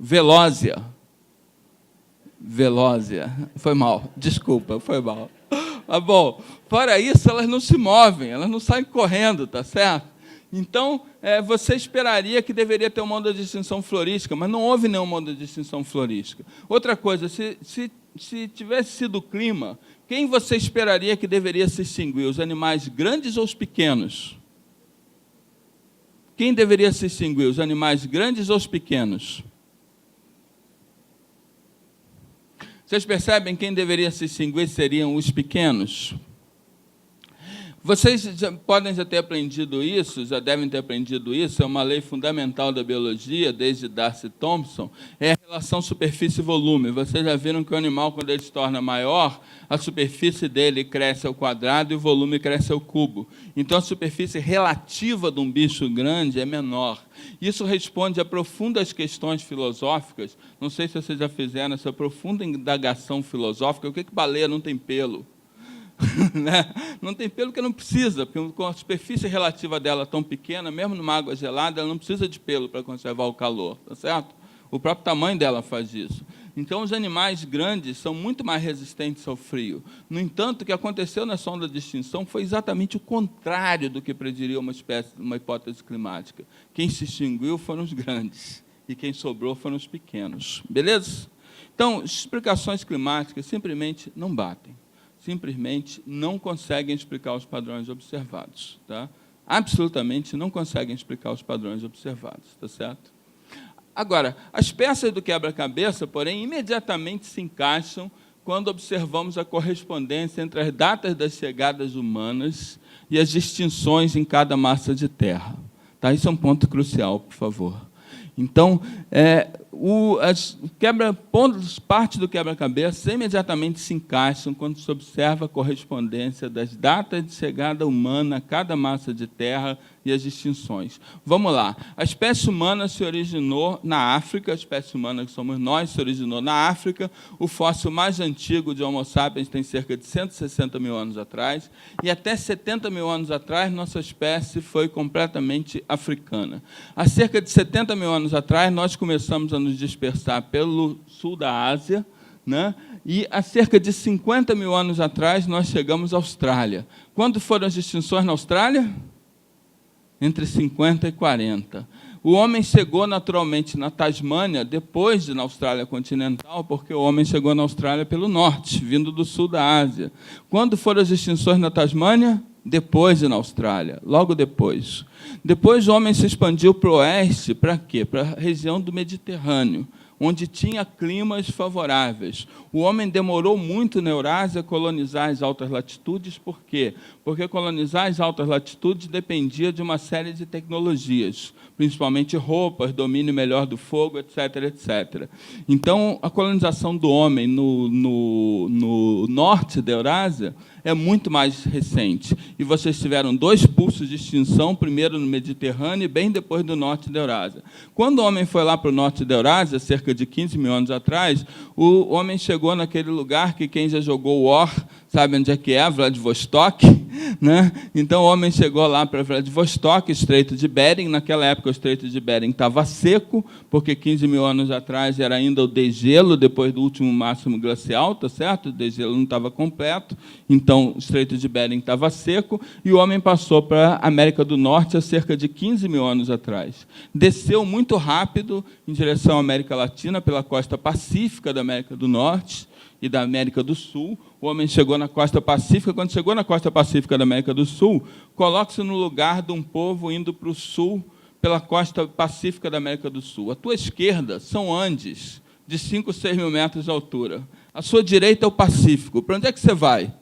Velósia. Velósia. Foi mal. Desculpa, foi mal. Mas, bom, fora isso, elas não se movem, elas não saem correndo, tá certo? Então, você esperaria que deveria ter uma onda de extinção florística, mas não houve nenhuma onda de extinção florística. Outra coisa, se se tivesse sido o clima, quem você esperaria que deveria se extinguir? Os animais grandes ou os pequenos? Quem deveria se extinguir? Os animais grandes ou os pequenos? Vocês percebem quem deveria se extinguir seriam os pequenos? Vocês podem já ter aprendido isso, já devem ter aprendido isso, é uma lei fundamental da biologia, desde Darcy Thompson, é a relação superfície e volume. Vocês já viram que o animal, quando ele se torna maior, a superfície dele cresce ao quadrado e o volume cresce ao cubo. Então, a superfície relativa de um bicho grande é menor. Isso responde a profundas questões filosóficas. Não sei se vocês já fizeram essa profunda indagação filosófica. O que baleia não tem pelo? Né? Não tem pelo que não precisa, porque com a superfície relativa dela tão pequena, mesmo numa água gelada, ela não precisa de pelo para conservar o calor, tá certo? O próprio tamanho dela faz isso. Então, os animais grandes são muito mais resistentes ao frio. No entanto, o que aconteceu nessa onda de extinção foi exatamente o contrário do que prediria uma hipótese climática. Quem se extinguiu foram os grandes, e quem sobrou foram os pequenos. Beleza? Então, explicações climáticas simplesmente não batem. Simplesmente não conseguem explicar os padrões observados. Tá? Absolutamente não conseguem explicar os padrões observados. Tá certo? Agora, as peças do quebra-cabeça, porém, imediatamente se encaixam quando observamos a correspondência entre as datas das chegadas humanas e as distinções em cada massa de terra. Tá? Isso é um ponto crucial, por favor. Então, parte do quebra-cabeça imediatamente se encaixam quando se observa a correspondência das datas de chegada humana a cada massa de terra e as distinções. Vamos lá. A espécie humana se originou na África, a espécie humana que somos nós se originou na África. O fóssil mais antigo de Homo sapiens tem cerca de 160 mil anos atrás, e até 70 mil anos atrás, nossa espécie foi completamente africana. Há cerca de 70 mil anos atrás, nós começamos a nos dispersar pelo sul da Ásia, né? E há cerca de 50 mil anos atrás, nós chegamos à Austrália. Quando foram as extinções na Austrália? Entre 50 e 40. O homem chegou naturalmente na Tasmânia, depois de na Austrália continental, porque o homem chegou na Austrália pelo norte, vindo do sul da Ásia. Quando foram as extinções na Tasmânia? Depois de na Austrália, logo depois. Depois o homem se expandiu para o oeste, para quê? Para a região do Mediterrâneo, onde tinha climas favoráveis. O homem demorou muito na Eurásia a colonizar as altas latitudes. Por quê? Porque colonizar as altas latitudes dependia de uma série de tecnologias, principalmente roupas, domínio melhor do fogo, etc., etc. Então, a colonização do homem no norte da Eurásia é muito mais recente. E vocês tiveram 2 pulsos de extinção, primeiro no Mediterrâneo e bem depois do norte da Eurásia. Quando o homem foi lá para o norte da Eurásia, cerca de 15 mil anos atrás, o homem chegou naquele lugar que quem já jogou War sabe onde é que é, Vladivostok, né? Então, o homem chegou lá para Vladivostok, Estreito de Bering. Naquela época, o Estreito de Bering estava seco, porque 15 mil anos atrás era ainda o degelo, depois do último máximo glacial, tá certo? O degelo não estava completo, então o Estreito de Bering estava seco, e o homem passou para a América do Norte há cerca de 15 mil anos atrás. Desceu muito rápido em direção à América Latina, pela costa pacífica da América do Norte e da América do Sul. O homem chegou na costa pacífica. Quando chegou na costa pacífica da América do Sul, coloque-se no lugar de um povo indo para o sul, pela costa pacífica da América do Sul. À tua esquerda são Andes, de 5 ou 6 mil metros de altura. À sua direita é o Pacífico. Para onde é que você vai?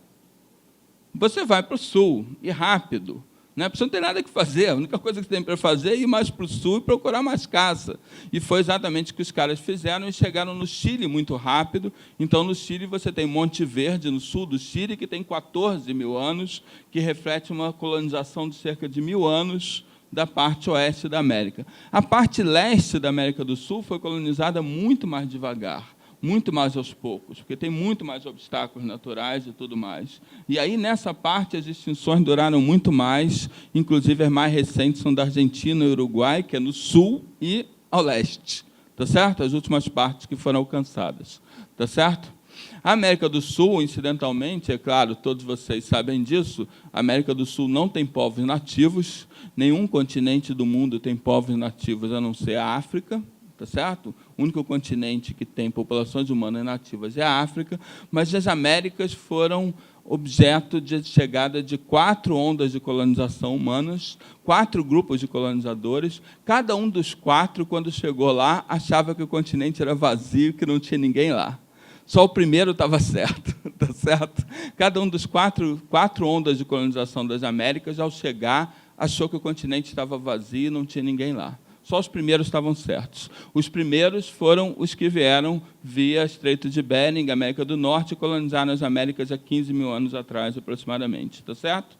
Você vai para o sul, e rápido. Né? Você não tem nada que fazer, a única coisa que você tem para fazer é ir mais para o sul e procurar mais caça. E foi exatamente o que os caras fizeram, e chegaram no Chile muito rápido. Então, no Chile, você tem Monte Verde, no sul do Chile, que tem 14 mil anos, que reflete uma colonização de cerca de 1000 anos da parte oeste da América. A parte leste da América do Sul foi colonizada muito mais devagar, muito mais aos poucos, porque tem muito mais obstáculos naturais e tudo mais. E aí, nessa parte, as extinções duraram muito mais, inclusive as mais recentes são da Argentina e Uruguai, que é no sul e ao leste, tá certo? As últimas partes que foram alcançadas, tá certo? A América do Sul, incidentalmente, é claro, todos vocês sabem disso, a América do Sul não tem povos nativos, nenhum continente do mundo tem povos nativos, a não ser a África, tá certo? O único continente que tem populações humanas nativas é a África, mas as Américas foram objeto de chegada de 4 ondas de colonização humanas, 4 grupos de colonizadores. Cada um dos 4, quando chegou lá, achava que o continente era vazio, que não tinha ninguém lá. Só o primeiro estava certo, tá certo? Cada um dos quatro ondas de colonização das Américas, ao chegar, achou que o continente estava vazio e não tinha ninguém lá. Só os primeiros estavam certos. Os primeiros foram os que vieram via Estreito de Bering, América do Norte, e colonizaram as Américas há 15 mil anos atrás, aproximadamente. Tá certo?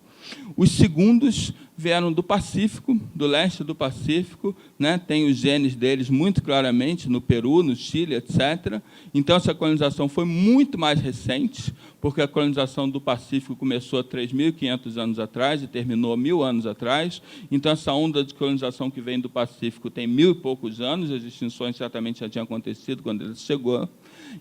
Os segundos vieram do Pacífico, do leste do Pacífico, né? Tem os genes deles muito claramente, no Peru, no Chile, etc. Então, essa colonização foi muito mais recente, porque a colonização do Pacífico começou há 3.500 anos atrás e terminou há 1.000 anos atrás. Então, essa onda de colonização que vem do Pacífico tem 1.000 e poucos anos, as extinções certamente já tinham acontecido quando ele chegou.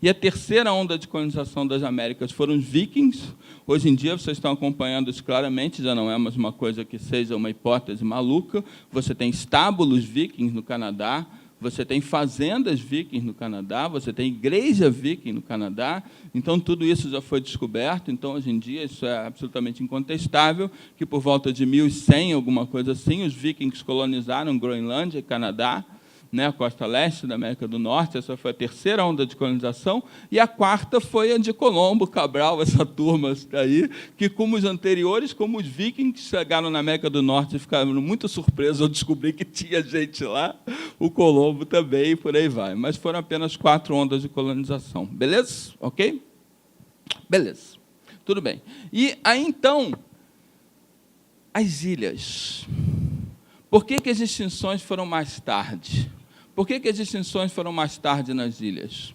E a terceira onda de colonização das Américas foram os vikings. Hoje em dia, vocês estão acompanhando isso claramente, já não é mais uma coisa que seja uma hipótese maluca. Você tem estábulos vikings no Canadá, você tem fazendas vikings no Canadá, você tem igreja viking no Canadá. Então, tudo isso já foi descoberto. Então, hoje em dia, isso é absolutamente incontestável, que por volta de 1100, alguma coisa assim, os vikings colonizaram Groenlândia e Canadá, né, a costa leste da América do Norte. Essa foi a terceira onda de colonização, e a quarta foi a de Colombo, Cabral, essa turma aí, que, como os anteriores, como os vikings chegaram na América do Norte e ficaram muito surpresos ao descobrir que tinha gente lá, o Colombo também, e por aí vai. Mas foram apenas 4 ondas de colonização. Beleza? Ok? Beleza. Tudo bem. E aí, então, as ilhas. Por que as extinções foram mais tarde? Por que as extinções foram mais tarde nas ilhas?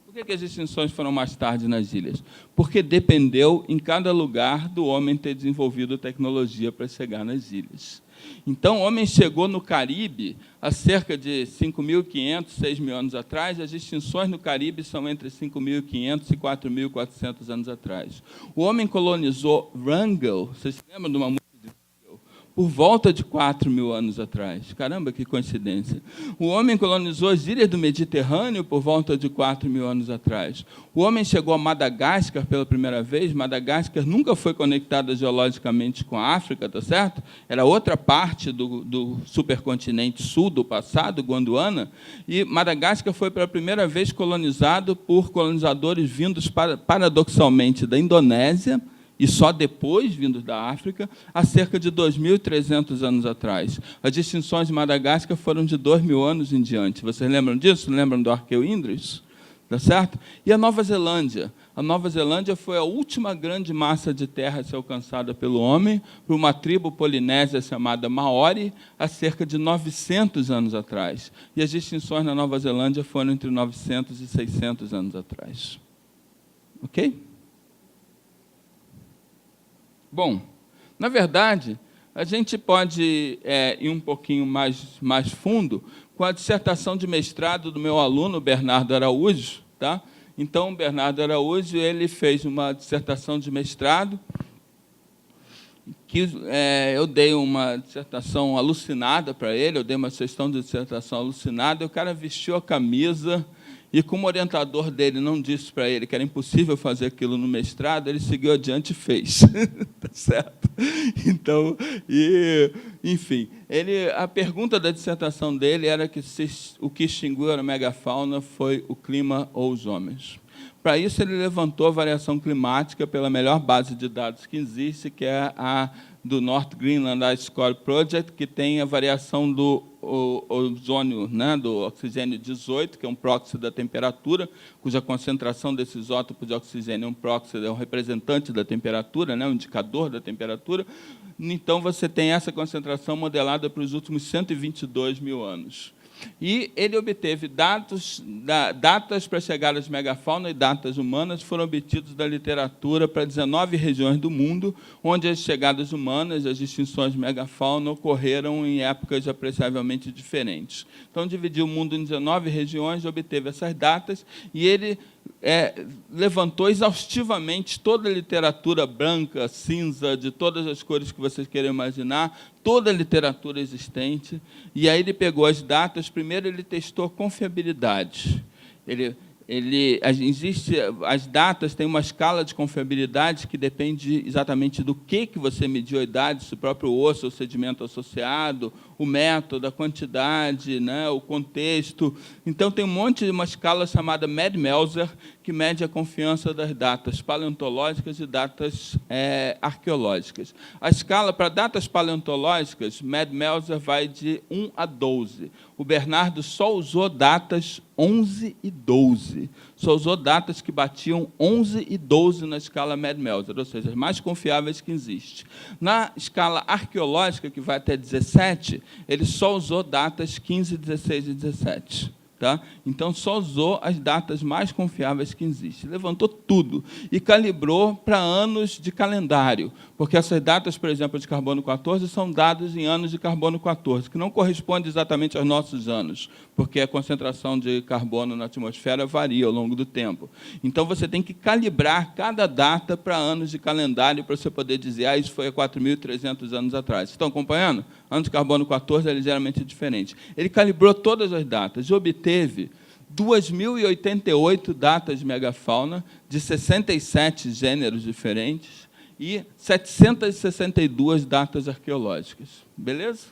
Por que as extinções foram mais tarde nas ilhas? Porque dependeu, em cada lugar, do homem ter desenvolvido tecnologia para chegar nas ilhas. Então, o homem chegou no Caribe há cerca de 5.500, 6.000 anos atrás. As extinções no Caribe são entre 5.500 e 4.400 anos atrás. O homem colonizou Wrangell, vocês se lembram de uma música de Wrangell? Por volta de 4.000 anos atrás. Caramba, que coincidência. O homem colonizou as ilhas do Mediterrâneo por volta de 4.000 anos atrás. O homem chegou a Madagascar pela primeira vez. Madagascar nunca foi conectada geologicamente com a África, tá certo? Era outra parte do supercontinente sul do passado, Gondwana, e Madagascar foi pela primeira vez colonizado por colonizadores vindos, paradoxalmente, da Indonésia, e só depois vindos da África, há cerca de 2.300 anos atrás. As extinções de Madagascar foram de 2.000 anos em diante. Vocês lembram disso? Lembram do Arqueoindris? Tá certo? E a Nova Zelândia? A Nova Zelândia foi a última grande massa de terra a ser alcançada pelo homem, por uma tribo polinésia chamada Maori, há cerca de 900 anos atrás. E as extinções na Nova Zelândia foram entre 900 e 600 anos atrás. Ok? Bom, na verdade, a gente pode ir um pouquinho mais fundo com a dissertação de mestrado do meu aluno, Bernardo Araújo. Tá? Então, o Bernardo Araújo ele fez uma dissertação de mestrado, que eu dei uma dissertação alucinada para ele, eu dei uma sessão de dissertação alucinada, e o cara vestiu a camisa, e como o orientador dele não disse para ele que era impossível fazer aquilo no mestrado, ele seguiu adiante e fez. Tá certo? Então, enfim, a pergunta da dissertação dele era que o que extinguiu a megafauna foi o clima ou os homens. Para isso, ele levantou a variação climática pela melhor base de dados que existe, que é a do North Greenland Ice Core Project, que tem a variação do ozônio, né, do oxigênio 18, que é um proxy da temperatura, cuja concentração desse isótopo de oxigênio é um proxy, é um representante da temperatura, né, um indicador da temperatura. Então, você tem essa concentração modelada para os últimos 122.000 anos. E ele obteve datas para a chegada de megafauna e datas humanas foram obtidos da literatura para 19 regiões do mundo, onde as chegadas humanas, as extinções de megafauna, ocorreram em épocas apreciavelmente diferentes. Então, dividiu o mundo em 19 regiões, obteve essas datas, e ele levantou exaustivamente toda a literatura branca, cinza, de todas as cores que vocês querem imaginar, toda a literatura existente, e aí ele pegou as datas. Primeiro ele testou a confiabilidade. As datas têm uma escala de confiabilidade que depende exatamente do que você mediu a idade, se o próprio osso, o sedimento associado, o método, a quantidade, né, o contexto. Então, tem uma escala chamada Mad-Melzer, que mede a confiança das datas paleontológicas e datas arqueológicas. A escala para datas paleontológicas, Mad-Melzer vai de 1 a 12. O Bernardo só usou datas 11 e 12. Só usou datas que batiam 11 e 12 na escala Mad-Melzer, ou seja, as mais confiáveis que existe. Na escala arqueológica, que vai até 17, ele só usou datas 15, 16 e 17. Tá? Então, só usou as datas mais confiáveis que existem. Levantou tudo e calibrou para anos de calendário, porque essas datas, por exemplo, de carbono 14, são dados em anos de carbono 14, que não corresponde exatamente aos nossos anos, porque a concentração de carbono na atmosfera varia ao longo do tempo. Então, você tem que calibrar cada data para anos de calendário, para você poder dizer, isso foi há 4.300 anos atrás. Estão acompanhando? Ano de carbono 14 é ligeiramente diferente. Ele calibrou todas as datas e obteve 2.088 datas de megafauna, de 67 gêneros diferentes, e 762 datas arqueológicas. Beleza?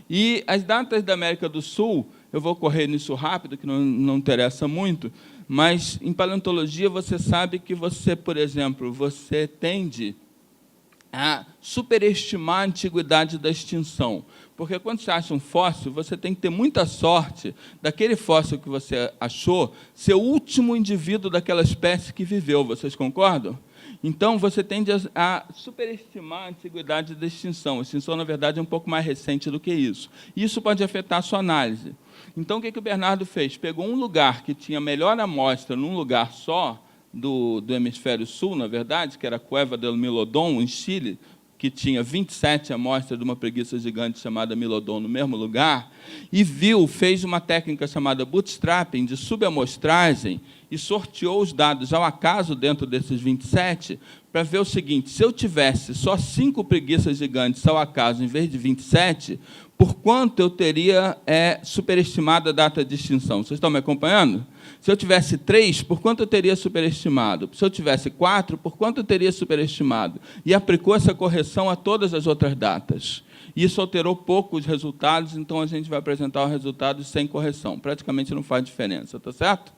E as datas da América do Sul, eu vou correr nisso rápido, que não interessa muito, mas, em paleontologia, você sabe que você, por exemplo, você tende a superestimar a antiguidade da extinção. Porque, quando você acha um fóssil, você tem que ter muita sorte daquele fóssil que você achou ser o último indivíduo daquela espécie que viveu. Vocês concordam? Então, você tende a superestimar a antiguidade da extinção. A extinção, na verdade, é um pouco mais recente do que isso. Isso pode afetar a sua análise. Então, o que o Bernardo fez? Pegou um lugar que tinha melhor amostra num lugar só, do hemisfério sul, na verdade, que era a Cueva del Milodon, em Chile, que tinha 27 amostras de uma preguiça gigante chamada Milodon no mesmo lugar, e fez uma técnica chamada bootstrapping, de subamostragem, e sorteou os dados ao acaso dentro desses 27, para ver o seguinte: se eu tivesse só 5 preguiças gigantes ao acaso, em vez de 27, por quanto eu teria superestimado a data de extinção? Vocês estão me acompanhando? Se eu tivesse 3, por quanto eu teria superestimado? Se eu tivesse 4, por quanto eu teria superestimado? E aplicou essa correção a todas as outras datas. Isso alterou pouco os resultados, então a gente vai apresentar os resultados sem correção. Praticamente não faz diferença, tá certo?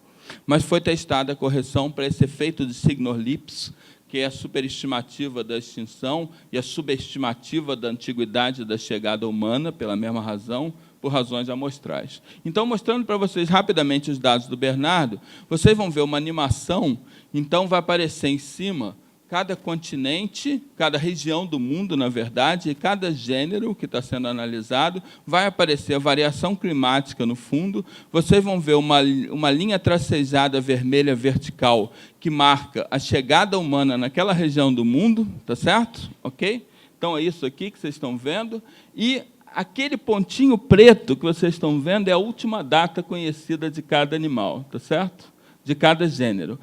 Mas foi testada a correção para esse efeito de Signor-Lipps, que é a superestimativa da extinção e a subestimativa da antiguidade da chegada humana, pela mesma razão, por razões amostrais. Então, mostrando para vocês rapidamente os dados do Bernardo, vocês vão ver uma animação, então vai aparecer em cima cada continente, cada região do mundo, na verdade, e cada gênero que está sendo analisado, vai aparecer a variação climática no fundo. Vocês vão ver uma linha tracejada vermelha vertical que marca a chegada humana naquela região do mundo, tá certo? Ok? Então, é isso aqui que vocês estão vendo. E aquele pontinho preto que vocês estão vendo é a última data conhecida de cada animal, tá certo? De cada gênero.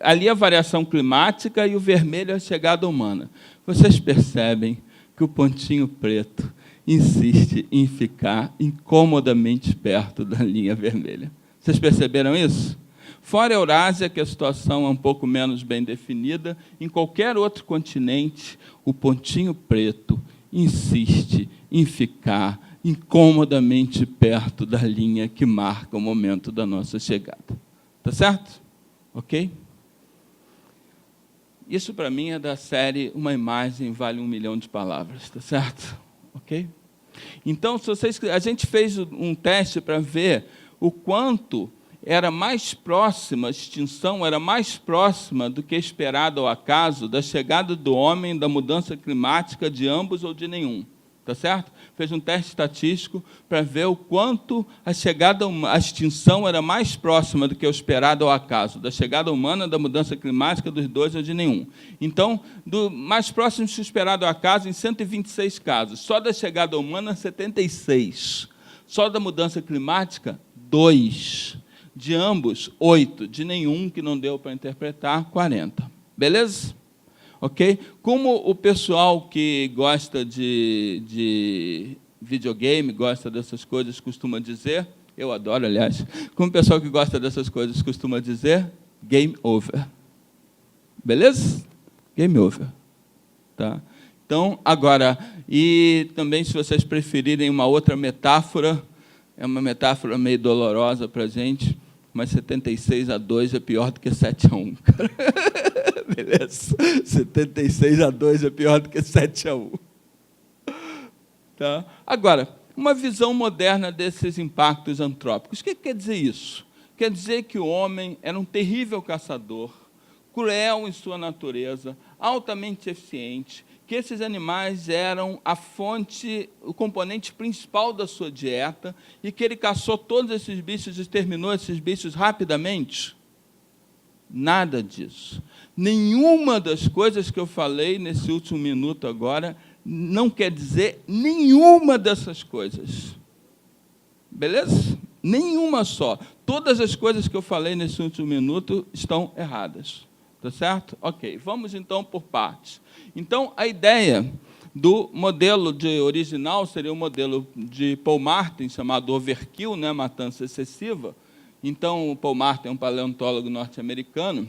Ali é a variação climática e o vermelho é a chegada humana. Vocês percebem que o pontinho preto insiste em ficar incomodamente perto da linha vermelha. Vocês perceberam isso? Fora a Eurásia, que a situação é um pouco menos bem definida, em qualquer outro continente, o pontinho preto insiste em ficar incomodamente perto da linha que marca o momento da nossa chegada. Tá certo? Ok? Isso, para mim, é da série Uma Imagem Vale 1 Milhão de Palavras. Tá certo? Ok? Então, a gente fez um teste para ver o quanto era mais próxima, a extinção era mais próxima do que esperado ao acaso da chegada do homem, da mudança climática, de ambos ou de nenhum. Tá certo? Fez um teste estatístico para ver o quanto a extinção era mais próxima do que o esperado ao acaso, da chegada humana, da mudança climática, dos dois ou de nenhum. Então, do mais próximo do esperado ao acaso, em 126 casos. Só da chegada humana, 76. Só da mudança climática, 2. De ambos, 8. De nenhum que não deu para interpretar, 40. Beleza? Ok? Como o pessoal que gosta de videogame, gosta dessas coisas, costuma dizer, eu adoro, aliás, como o pessoal que gosta dessas coisas costuma dizer, game over. Beleza? Game over. Tá? Então, agora, e também, se vocês preferirem uma outra metáfora, é uma metáfora meio dolorosa para a gente, mas 76-2 é pior do que 7-1. Beleza? 76-2 é pior do que 7-1. Tá? Agora, uma visão moderna desses impactos antrópicos. O que quer dizer isso? Quer dizer que o homem era um terrível caçador, cruel em sua natureza, altamente eficiente, que esses animais eram a fonte, o componente principal da sua dieta, e que ele caçou todos esses bichos, exterminou esses bichos rapidamente? Nada disso. Nenhuma das coisas que eu falei nesse último minuto agora não quer dizer nenhuma dessas coisas. Beleza? Nenhuma só. Todas as coisas que eu falei nesse último minuto estão erradas. Tá certo? Ok, vamos então por partes. Então, a ideia do modelo original seria o modelo de Paul Martin, chamado overkill, né, matança excessiva. Então, o Paul Martin é um paleontólogo norte-americano,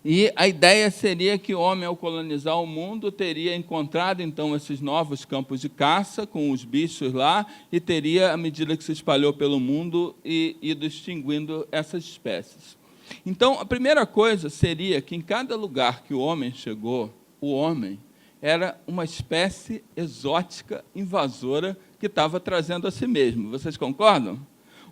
e a ideia seria que o homem, ao colonizar o mundo, teria encontrado, então, esses novos campos de caça, com os bichos lá, e teria, à medida que se espalhou pelo mundo, ido extinguindo essas espécies. Então, a primeira coisa seria que, em cada lugar que o homem chegou, o homem era uma espécie exótica, invasora, que estava trazendo a si mesmo. Vocês concordam?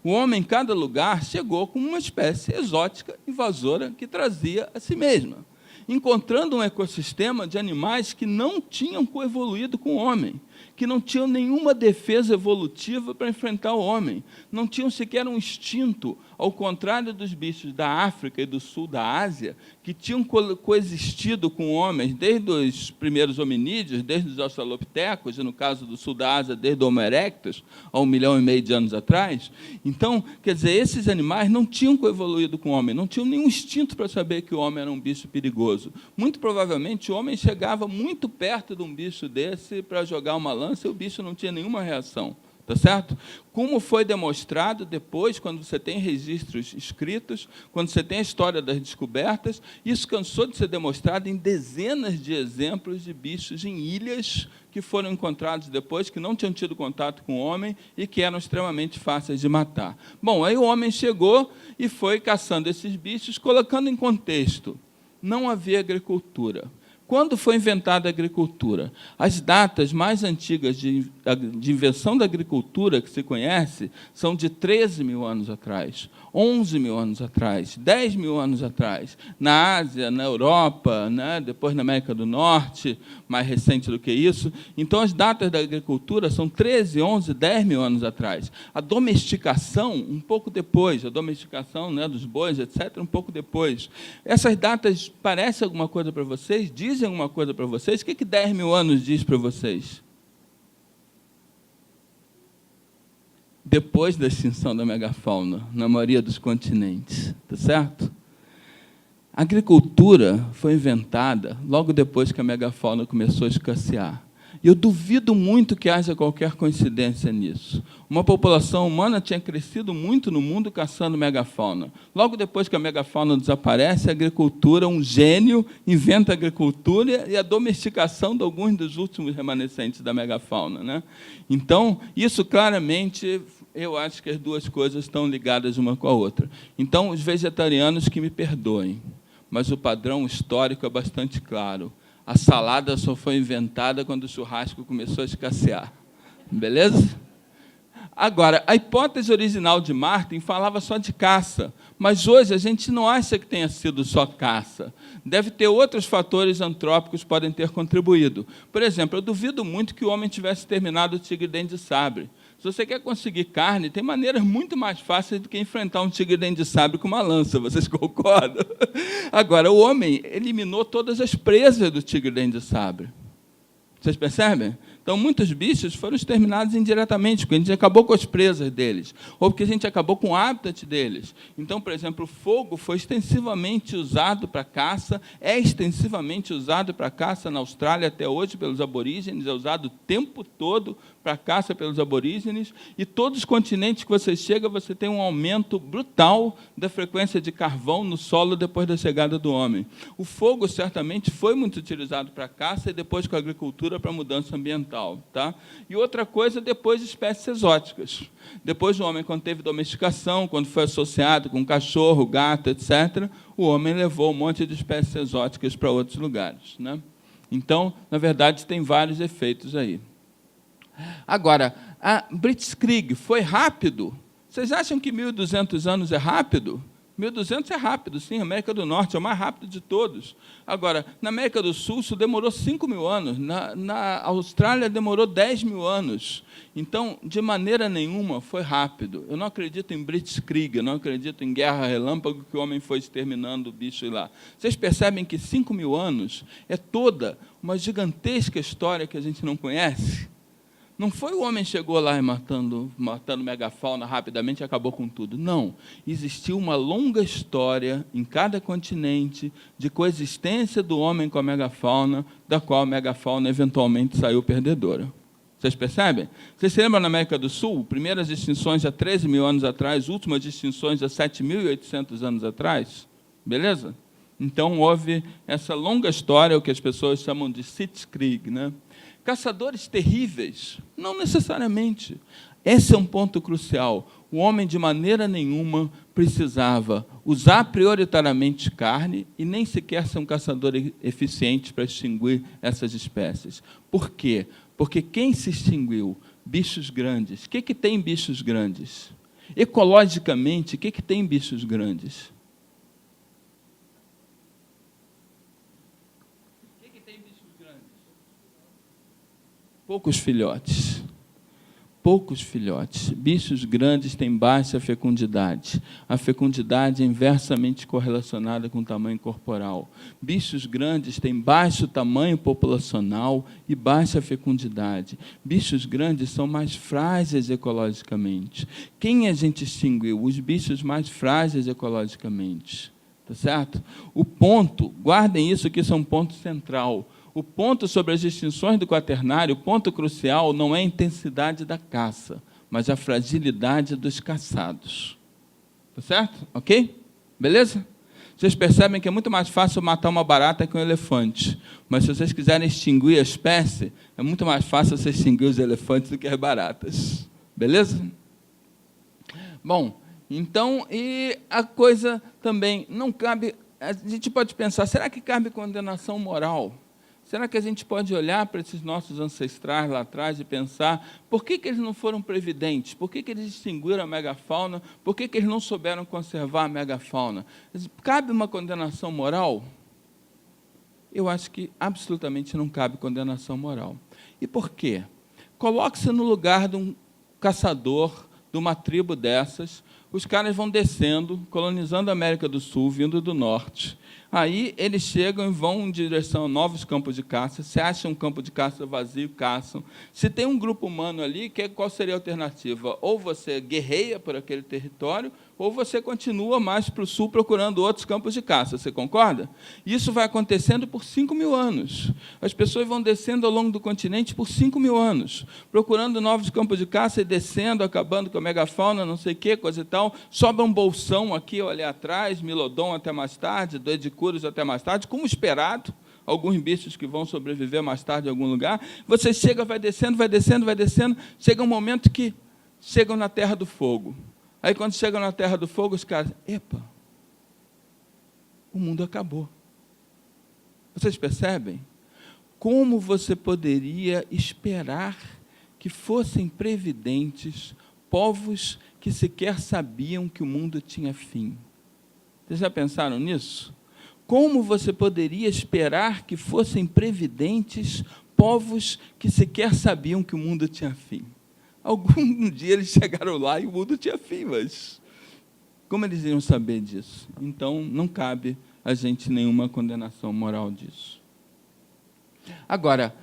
O homem, em cada lugar, chegou com uma espécie exótica, invasora, que trazia a si mesma, encontrando um ecossistema de animais que não tinham coevoluído com o homem, que não tinham nenhuma defesa evolutiva para enfrentar o homem, não tinham sequer um instinto, ao contrário dos bichos da África e do sul da Ásia, que tinham coexistido com homens desde os primeiros hominídeos, desde os australopitecos, e no caso do sul da Ásia, desde o Homo erectus, há 1,5 milhão de anos atrás. Então, quer dizer, esses animais não tinham coevoluído com o homem, não tinham nenhum instinto para saber que o homem era um bicho perigoso. Muito provavelmente, o homem chegava muito perto de um bicho desse para jogar uma lança e o bicho não tinha nenhuma reação. Tá certo? Como foi demonstrado depois, quando você tem registros escritos, quando você tem a história das descobertas, isso cansou de ser demonstrado em dezenas de exemplos de bichos em ilhas que foram encontrados depois, que não tinham tido contato com o homem e que eram extremamente fáceis de matar. Bom, aí o homem chegou e foi caçando esses bichos, colocando em contexto. Não havia agricultura. Quando foi inventada a agricultura? As datas mais antigas de invenção da agricultura que se conhece são de 13 mil anos atrás, 11 mil anos atrás, 10 mil anos atrás, na Ásia, na Europa, né, depois na América do Norte, mais recente do que isso. Então, as datas da agricultura são 13, 11, 10 mil anos atrás. A domesticação, um pouco depois, a domesticação, né, dos bois, etc., um pouco depois. Essas datas parecem alguma coisa para vocês? Dizem alguma coisa para vocês? O que 10 mil anos diz para vocês? Depois da extinção da megafauna, na maioria dos continentes, tá certo? A agricultura foi inventada logo depois que a megafauna começou a escassear. E eu duvido muito que haja qualquer coincidência nisso. Uma população humana tinha crescido muito no mundo caçando megafauna. Logo depois que a megafauna desaparece, a agricultura, um gênio, inventa a agricultura e a domesticação de alguns dos últimos remanescentes da megafauna, né? Então, isso claramente, eu acho que as duas coisas estão ligadas uma com a outra. Então, os vegetarianos que me perdoem, mas o padrão histórico é bastante claro. A salada só foi inventada quando o churrasco começou a escassear. Beleza? Agora, a hipótese original de Martin falava só de caça, mas hoje a gente não acha que tenha sido só caça. Deve ter outros fatores antrópicos que podem ter contribuído. Por exemplo, eu duvido muito que o homem tivesse terminado o tigre-dente de sabre. Se você quer conseguir carne, tem maneiras muito mais fáceis do que enfrentar um tigre-dente de sabre com uma lança, vocês concordam? Agora, o homem eliminou todas as presas do tigre-dente de sabre. Vocês percebem? Então, muitos bichos foram exterminados indiretamente, porque a gente acabou com as presas deles, ou porque a gente acabou com o habitat deles. Então, por exemplo, o fogo foi extensivamente usado para caça, é extensivamente usado para caça na Austrália até hoje pelos aborígenes, é usado o tempo todo para caça pelos aborígenes, e todos os continentes que você chega, você tem um aumento brutal da frequência de carvão no solo depois da chegada do homem. O fogo, certamente, foi muito utilizado para caça e depois com a agricultura para mudança ambiental. Tá? E outra coisa, depois espécies exóticas. Depois o homem, quando teve domesticação, quando foi associado com cachorro, gato, etc., o homem levou um monte de espécies exóticas para outros lugares. Né? Então, na verdade, tem vários efeitos aí. Agora, a Blitzkrieg foi rápido? Vocês acham que 1.200 anos é rápido? 1.200 é rápido, sim. A América do Norte é o mais rápido de todos. Agora, na América do Sul, isso demorou 5.000 anos. Na Austrália, demorou 10.000 anos. Então, de maneira nenhuma, foi rápido. Eu não acredito em Blitzkrieg, eu não acredito em guerra relâmpago, que o homem foi exterminando o bicho lá. Vocês percebem que 5.000 anos é toda uma gigantesca história que a gente não conhece? Não foi o homem que chegou lá e matando megafauna rapidamente e acabou com tudo. Não. Existiu uma longa história em cada continente de coexistência do homem com a megafauna, da qual a megafauna eventualmente saiu perdedora. Vocês percebem? Vocês se lembram na América do Sul? Primeiras extinções há 13.000 anos atrás, últimas extinções há 7.800 anos atrás? Beleza? Então, houve essa longa história, o que as pessoas chamam de Sitzkrieg, né? Caçadores terríveis? Não necessariamente. Esse é um ponto crucial. O homem, de maneira nenhuma, precisava usar prioritariamente carne e nem sequer ser um caçador eficiente para extinguir essas espécies. Por quê? Porque quem se extinguiu? Bichos grandes. O que tem bichos grandes? Ecologicamente, o que tem bichos grandes? Poucos filhotes. Poucos filhotes. Bichos grandes têm baixa fecundidade. A fecundidade é inversamente correlacionada com o tamanho corporal. Bichos grandes têm baixo tamanho populacional e baixa fecundidade. Bichos grandes são mais frágeis ecologicamente. Quem a gente extinguiu? Os bichos mais frágeis ecologicamente. Tá certo? O ponto, guardem isso, que isso é um ponto central. O ponto sobre as extinções do quaternário, o ponto crucial, não é a intensidade da caça, mas a fragilidade dos caçados. Tá certo? Ok? Beleza? Vocês percebem que é muito mais fácil matar uma barata que um elefante. Mas se vocês quiserem extinguir a espécie, é muito mais fácil você extinguir os elefantes do que as baratas. Beleza? Bom, então, e a coisa também não cabe... A gente pode pensar, será que cabe condenação moral? Será que a gente pode olhar para esses nossos ancestrais lá atrás e pensar por que eles não foram previdentes? Por que eles extinguiram a megafauna? Por que eles não souberam conservar a megafauna? Cabe uma condenação moral? Eu acho que absolutamente não cabe condenação moral. E por quê? Coloque-se no lugar de um caçador, de uma tribo dessas. Os caras vão descendo, colonizando a América do Sul, vindo do norte. Aí eles chegam e vão em direção a novos campos de caça. Se acham um campo de caça vazio, caçam. Se tem um grupo humano ali, qual seria a alternativa? Ou você guerreia por aquele território, ou você continua mais para o sul procurando outros campos de caça. Você concorda? Isso vai acontecendo por 5.000 anos. As pessoas vão descendo ao longo do continente por 5.000 anos, procurando novos campos de caça e descendo, acabando com a megafauna, não sei o quê, coisa e tal. Sobra um bolsão aqui ou ali atrás, Milodon até mais tarde, Doedicurus até mais tarde, como esperado, alguns bichos que vão sobreviver mais tarde em algum lugar. Você chega, vai descendo, vai descendo, vai descendo, chega um momento que chegam na Terra do Fogo. Aí, quando chegam na Terra do Fogo, os caras, epa, o mundo acabou. Vocês percebem? Como você poderia esperar que fossem previdentes povos que sequer sabiam que o mundo tinha fim? Vocês já pensaram nisso? Como você poderia esperar que fossem previdentes povos que sequer sabiam que o mundo tinha fim? Algum dia eles chegaram lá e o mundo tinha fim, mas como eles iam saber disso? Então, não cabe a gente nenhuma condenação moral disso. Agora,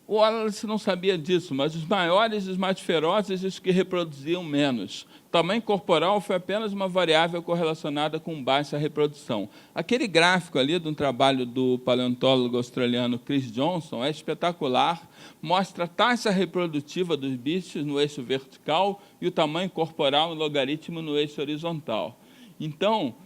O Wallace não sabia disso, mas os maiores, os mais ferozes, os que reproduziam menos. O tamanho corporal foi apenas uma variável correlacionada com baixa reprodução. Aquele gráfico ali de um trabalho do paleontólogo australiano Chris Johnson é espetacular, mostra a taxa reprodutiva dos bichos no eixo vertical e o tamanho corporal em logaritmo no eixo horizontal. Então,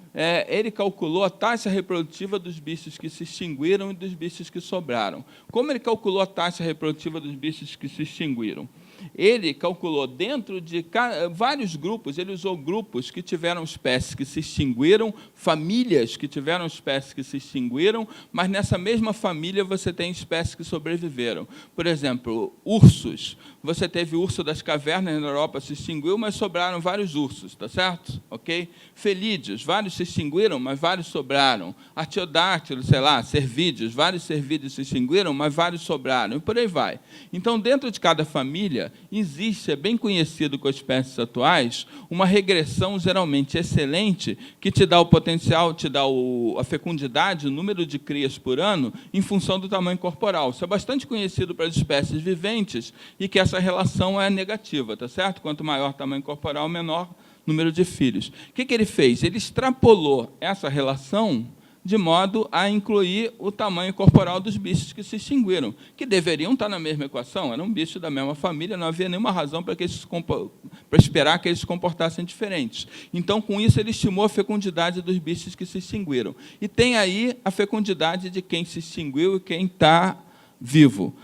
ele calculou a taxa reprodutiva dos bichos que se extinguiram e dos bichos que sobraram. Como ele calculou a taxa reprodutiva dos bichos que se extinguiram? Ele calculou dentro de vários grupos, ele usou grupos que tiveram espécies que se extinguiram, famílias que tiveram espécies que se extinguiram, mas nessa mesma família você tem espécies que sobreviveram. Por exemplo, ursos. Você teve o urso das cavernas na Europa, se extinguiu, mas sobraram vários ursos, tá certo? Ok? Felídeos, vários se extinguiram, mas vários sobraram. Artiodáctilos, sei lá, cervídeos, vários cervídeos se extinguiram, mas vários sobraram, e por aí vai. Então, dentro de cada família, existe, é bem conhecido com as espécies atuais, uma regressão geralmente excelente, que te dá o potencial, te dá a fecundidade, o número de crias por ano, em função do tamanho corporal. Isso é bastante conhecido para as espécies viventes, e que essa relação é negativa, tá certo? Quanto maior o tamanho corporal, menor número de filhos. O que ele fez? Ele extrapolou essa relação de modo a incluir o tamanho corporal dos bichos que se extinguiram, que deveriam estar na mesma equação, eram bichos da mesma família, não havia nenhuma razão para esperar que eles se comportassem diferentes. Então, com isso, ele estimou a fecundidade dos bichos que se extinguiram. E tem aí a fecundidade de quem se extinguiu e quem está vivo.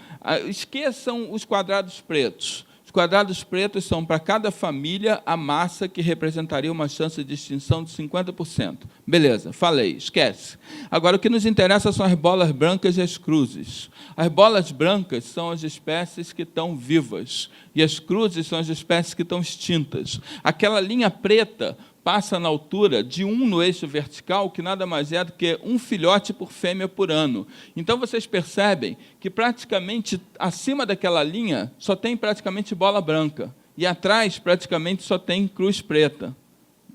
Esqueçam os quadrados pretos. Os quadrados pretos são, para cada família, a massa que representaria uma chance de extinção de 50%. Beleza, falei, esquece. Agora, o que nos interessa são as bolas brancas e as cruzes. As bolas brancas são as espécies que estão vivas, e as cruzes são as espécies que estão extintas. Aquela linha preta passa na altura de 1 no eixo vertical, que nada mais é do que um filhote por fêmea por ano. Então, vocês percebem que, praticamente, acima daquela linha, só tem praticamente bola branca. E atrás, praticamente, só tem cruz preta.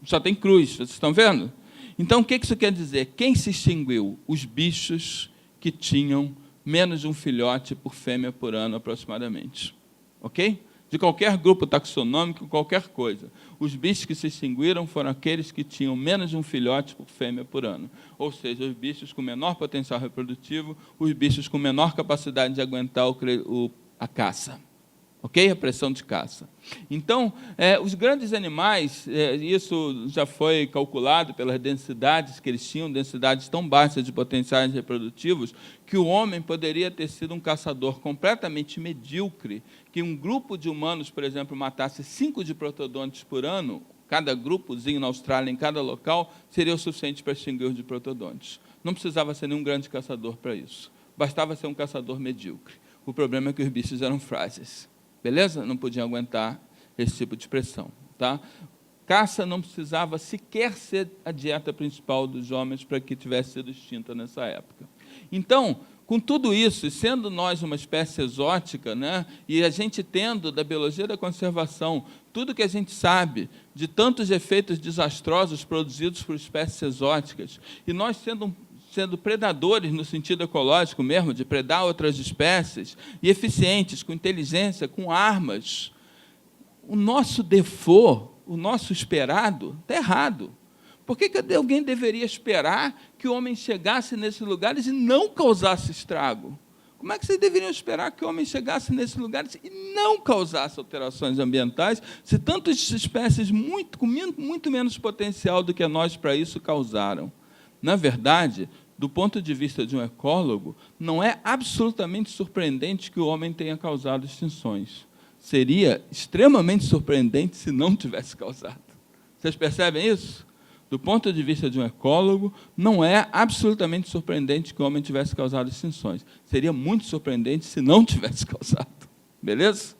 Só tem cruz, vocês estão vendo? Então, o que isso quer dizer? Quem se extinguiu? Os bichos que tinham menos de um filhote por fêmea por ano, aproximadamente. Ok? De qualquer grupo taxonômico, qualquer coisa. Os bichos que se extinguiram foram aqueles que tinham menos de um filhote por fêmea por ano. Ou seja, os bichos com menor potencial reprodutivo, os bichos com menor capacidade de aguentar a caça. Ok? A pressão de caça. Então, os grandes animais, isso já foi calculado pelas densidades que eles tinham, densidades tão baixas de potenciais reprodutivos, que o homem poderia ter sido um caçador completamente medíocre, que um grupo de humanos, por exemplo, matasse 5 diprotodontes por ano, cada grupozinho na Austrália, em cada local, seria o suficiente para extinguir os diprotodontes. Não precisava ser nenhum grande caçador para isso. Bastava ser um caçador medíocre. O problema é que os bichos eram frágeis. Beleza? Não podiam aguentar esse tipo de pressão. Tá? Caça não precisava sequer ser a dieta principal dos homens para que tivesse sido extinta nessa época. Então, com tudo isso, e sendo nós uma espécie exótica, né, e a gente tendo da biologia da conservação tudo que a gente sabe de tantos efeitos desastrosos produzidos por espécies exóticas, e nós sendo predadores no sentido ecológico mesmo, de predar outras espécies, e eficientes, com inteligência, com armas, o nosso default, o nosso esperado, está errado. Por que alguém deveria esperar que o homem chegasse nesses lugares e não causasse estrago? Como é que vocês deveriam esperar que o homem chegasse nesses lugares e não causasse alterações ambientais, se tantas espécies com muito menos potencial do que nós para isso causaram? Na verdade, do ponto de vista de um ecólogo, não é absolutamente surpreendente que o homem tenha causado extinções. Seria extremamente surpreendente se não tivesse causado. Vocês percebem isso? Do ponto de vista de um ecólogo, não é absolutamente surpreendente que o homem tivesse causado extinções. Seria muito surpreendente se não tivesse causado. Beleza?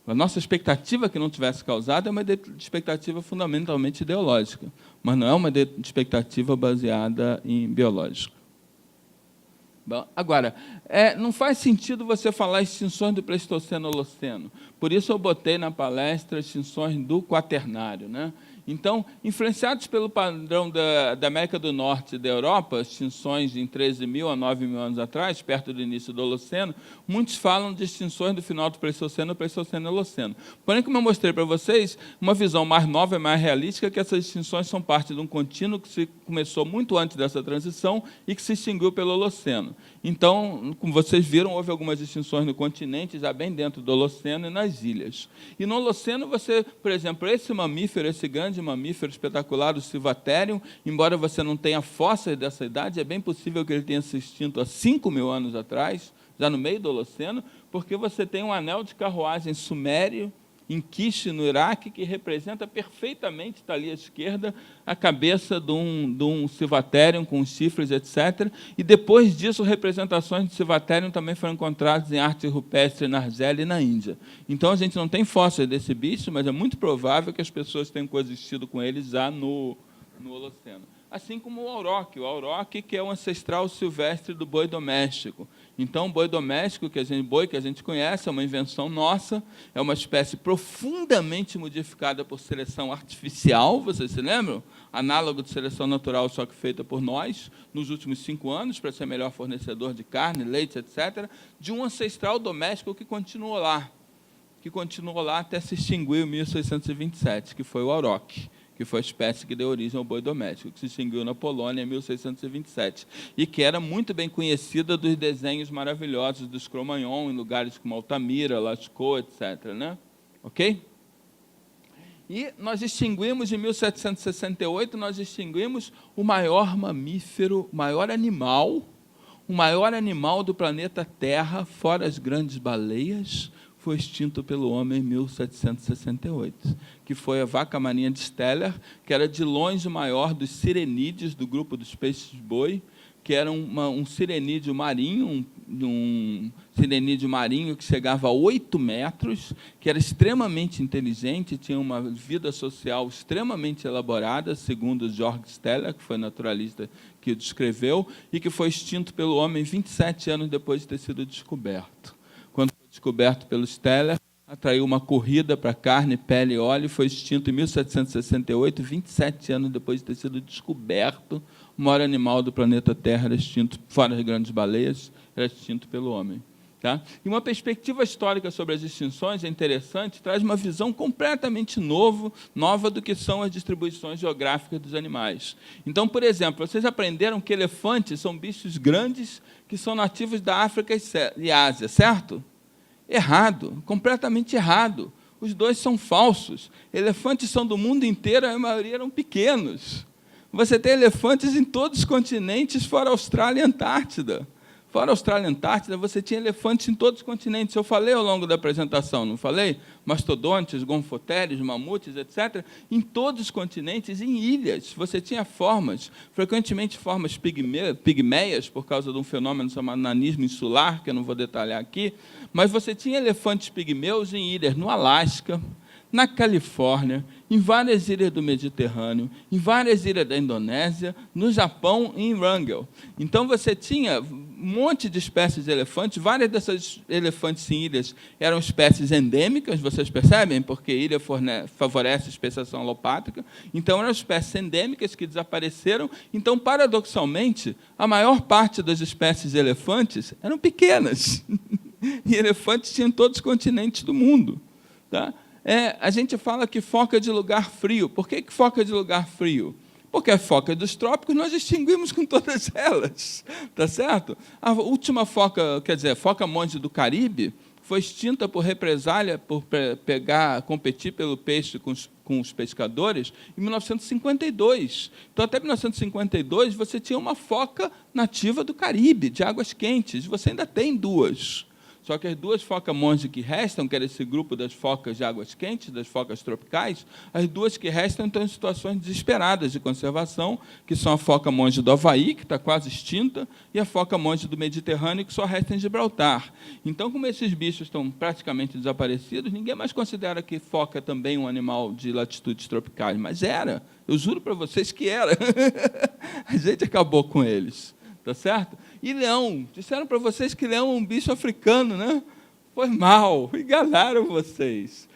A nossa expectativa que não tivesse causado é uma expectativa fundamentalmente ideológica, mas não é uma expectativa baseada em biológico. Bom, agora, não faz sentido você falar extinções do Pleistoceno-Holoceno. Por isso eu botei na palestra extinções do Quaternário, né? Então, influenciados pelo padrão da América do Norte e da Europa, extinções em 13.000 a 9.000 anos atrás, perto do início do Holoceno, muitos falam de extinções do final do Pleistoceno, Pleistoceno e Holoceno. Porém, como eu mostrei para vocês, uma visão mais nova e mais realística é que essas extinções são parte de um contínuo que começou muito antes dessa transição e que se extinguiu pelo Holoceno. Então, como vocês viram, houve algumas extinções no continente, já bem dentro do Holoceno e nas ilhas. E no Holoceno, você, por exemplo, esse mamífero, esse grande mamífero espetacular, o Civatherium, embora você não tenha fósseis dessa idade, é bem possível que ele tenha se extinto há 5.000 anos atrás, já no meio do Holoceno, porque você tem um anel de carruagem sumério em Kish, no Iraque, que representa perfeitamente, está ali à esquerda, a cabeça de um Civatherium com os chifres, etc. E, depois disso, representações de Civatherium também foram encontradas em arte rupestre na Argélia e na Índia. Então, a gente não tem fósseis desse bicho, mas é muito provável que as pessoas tenham coexistido com eles já no Holoceno. Assim como o auroque, que é o ancestral silvestre do boi doméstico. Então, o boi doméstico, boi que a gente conhece, é uma invenção nossa, é uma espécie profundamente modificada por seleção artificial, vocês se lembram? Análogo de seleção natural, só que feita por nós, nos últimos 5 anos, para ser melhor fornecedor de carne, leite, etc., de um ancestral doméstico que continuou lá até se extinguir em 1627, que foi o auroque, que foi a espécie que deu origem ao boi doméstico, que se extinguiu na Polônia em 1627, e que era muito bem conhecida dos desenhos maravilhosos dos Cro-Magnon, em lugares como Altamira, Lascaux, etc. Né? Ok? E nós extinguimos, em 1768, nós extinguimos o maior mamífero, o maior animal do planeta Terra, fora as grandes baleias, foi extinto pelo homem em 1768, que foi a vaca marinha de Steller, que era de longe o maior dos sirenídeos do grupo dos peixes-boi, que era um sirenídeo marinho, um sirenídeo marinho que chegava a 8 metros, que era extremamente inteligente, tinha uma vida social extremamente elaborada, segundo Georg Steller, que foi naturalista que o descreveu, e que foi extinto pelo homem 27 anos depois de ter sido descoberto. Quando foi descoberto pelo Steller, atraiu uma corrida para carne, pele e óleo, foi extinto em 1768, 27 anos depois de ter sido descoberto. O maior animal do planeta Terra era extinto, fora as grandes baleias, era extinto pelo homem. Tá? E uma perspectiva histórica sobre as extinções é interessante, traz uma visão completamente nova do que são as distribuições geográficas dos animais. Então, por exemplo, vocês aprenderam que elefantes são bichos grandes que são nativos da África e Ásia, certo? Errado, completamente errado. Os dois são falsos. Elefantes são do mundo inteiro, a maioria eram pequenos. Você tem elefantes em todos os continentes, fora a Austrália e a Antártida. Fora a Austrália e a Antártida, você tinha elefantes em todos os continentes. Eu falei ao longo da apresentação, não falei? Mastodontes, gonfoteres, mamutes, etc. Em todos os continentes, em ilhas, você tinha formas, frequentemente formas pigmeias, por causa de um fenômeno chamado nanismo insular, que eu não vou detalhar aqui, mas você tinha elefantes pigmeus em ilhas no Alasca, na Califórnia, em várias ilhas do Mediterrâneo, em várias ilhas da Indonésia, no Japão e em Wrangell. Então, você tinha um monte de espécies de elefantes, várias dessas elefantes em ilhas eram espécies endêmicas, vocês percebem? Porque ilha favorece a especiação alopátrica. Então, eram espécies endêmicas que desapareceram. Então, paradoxalmente, a maior parte das espécies de elefantes eram pequenas. E elefantes tinham em todos os continentes do mundo. Tá? A gente fala que foca de lugar frio. Por que foca de lugar frio? Porque a foca dos trópicos nós extinguimos com todas elas. Tá certo? A última foca, foca monte do Caribe, foi extinta por represália, por competir pelo peixe com os pescadores, em 1952. Então, até 1952, você tinha uma foca nativa do Caribe, de águas quentes. Você ainda tem 2. Só que as 2 focas-monge que restam, que era esse grupo das focas de águas quentes, das focas tropicais, as 2 que restam estão em situações desesperadas de conservação, que são a foca-monge do Havaí, que está quase extinta, e a foca-monge do Mediterrâneo, que só resta em Gibraltar. Então, como esses bichos estão praticamente desaparecidos, ninguém mais considera que foca também um animal de latitudes tropicais, mas era. Eu juro para vocês que era. A gente acabou com eles. Tá certo? E leão, disseram para vocês que leão é um bicho africano, né? Foi mal, enganaram vocês.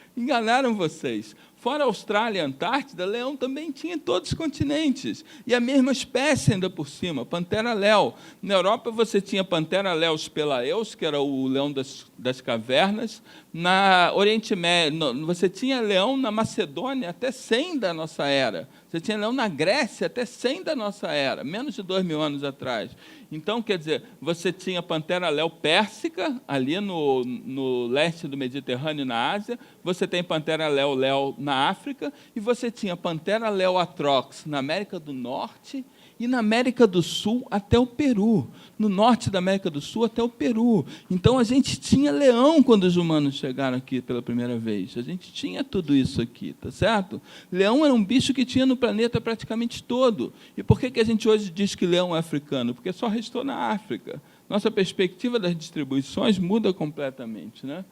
Fora a Austrália e a Antártida, leão também tinha em todos os continentes. E a mesma espécie ainda por cima, Pantera leo. Na Europa você tinha Pantera leos pelaeus, que era o leão das cavernas. Na Oriente Médio, você tinha leão na Macedônia até 100 da nossa era. Você tinha leão na Grécia até 100 da nossa era, menos de 2.000 anos atrás. Então, quer dizer, você tinha Pantera leo pérsica, ali no leste do Mediterrâneo, na Ásia, você tem Pantera leo na África, e você tinha Pantera leo atrox na América do Norte e na América do Sul até o Peru, no norte da América do Sul até o Peru. Então, a gente tinha leão quando os humanos chegaram aqui pela primeira vez. A gente tinha tudo isso aqui, tá certo? Leão era um bicho que tinha no planeta praticamente todo. E por que a gente hoje diz que leão é africano? Porque só restou na África. Nossa perspectiva das distribuições muda completamente, né?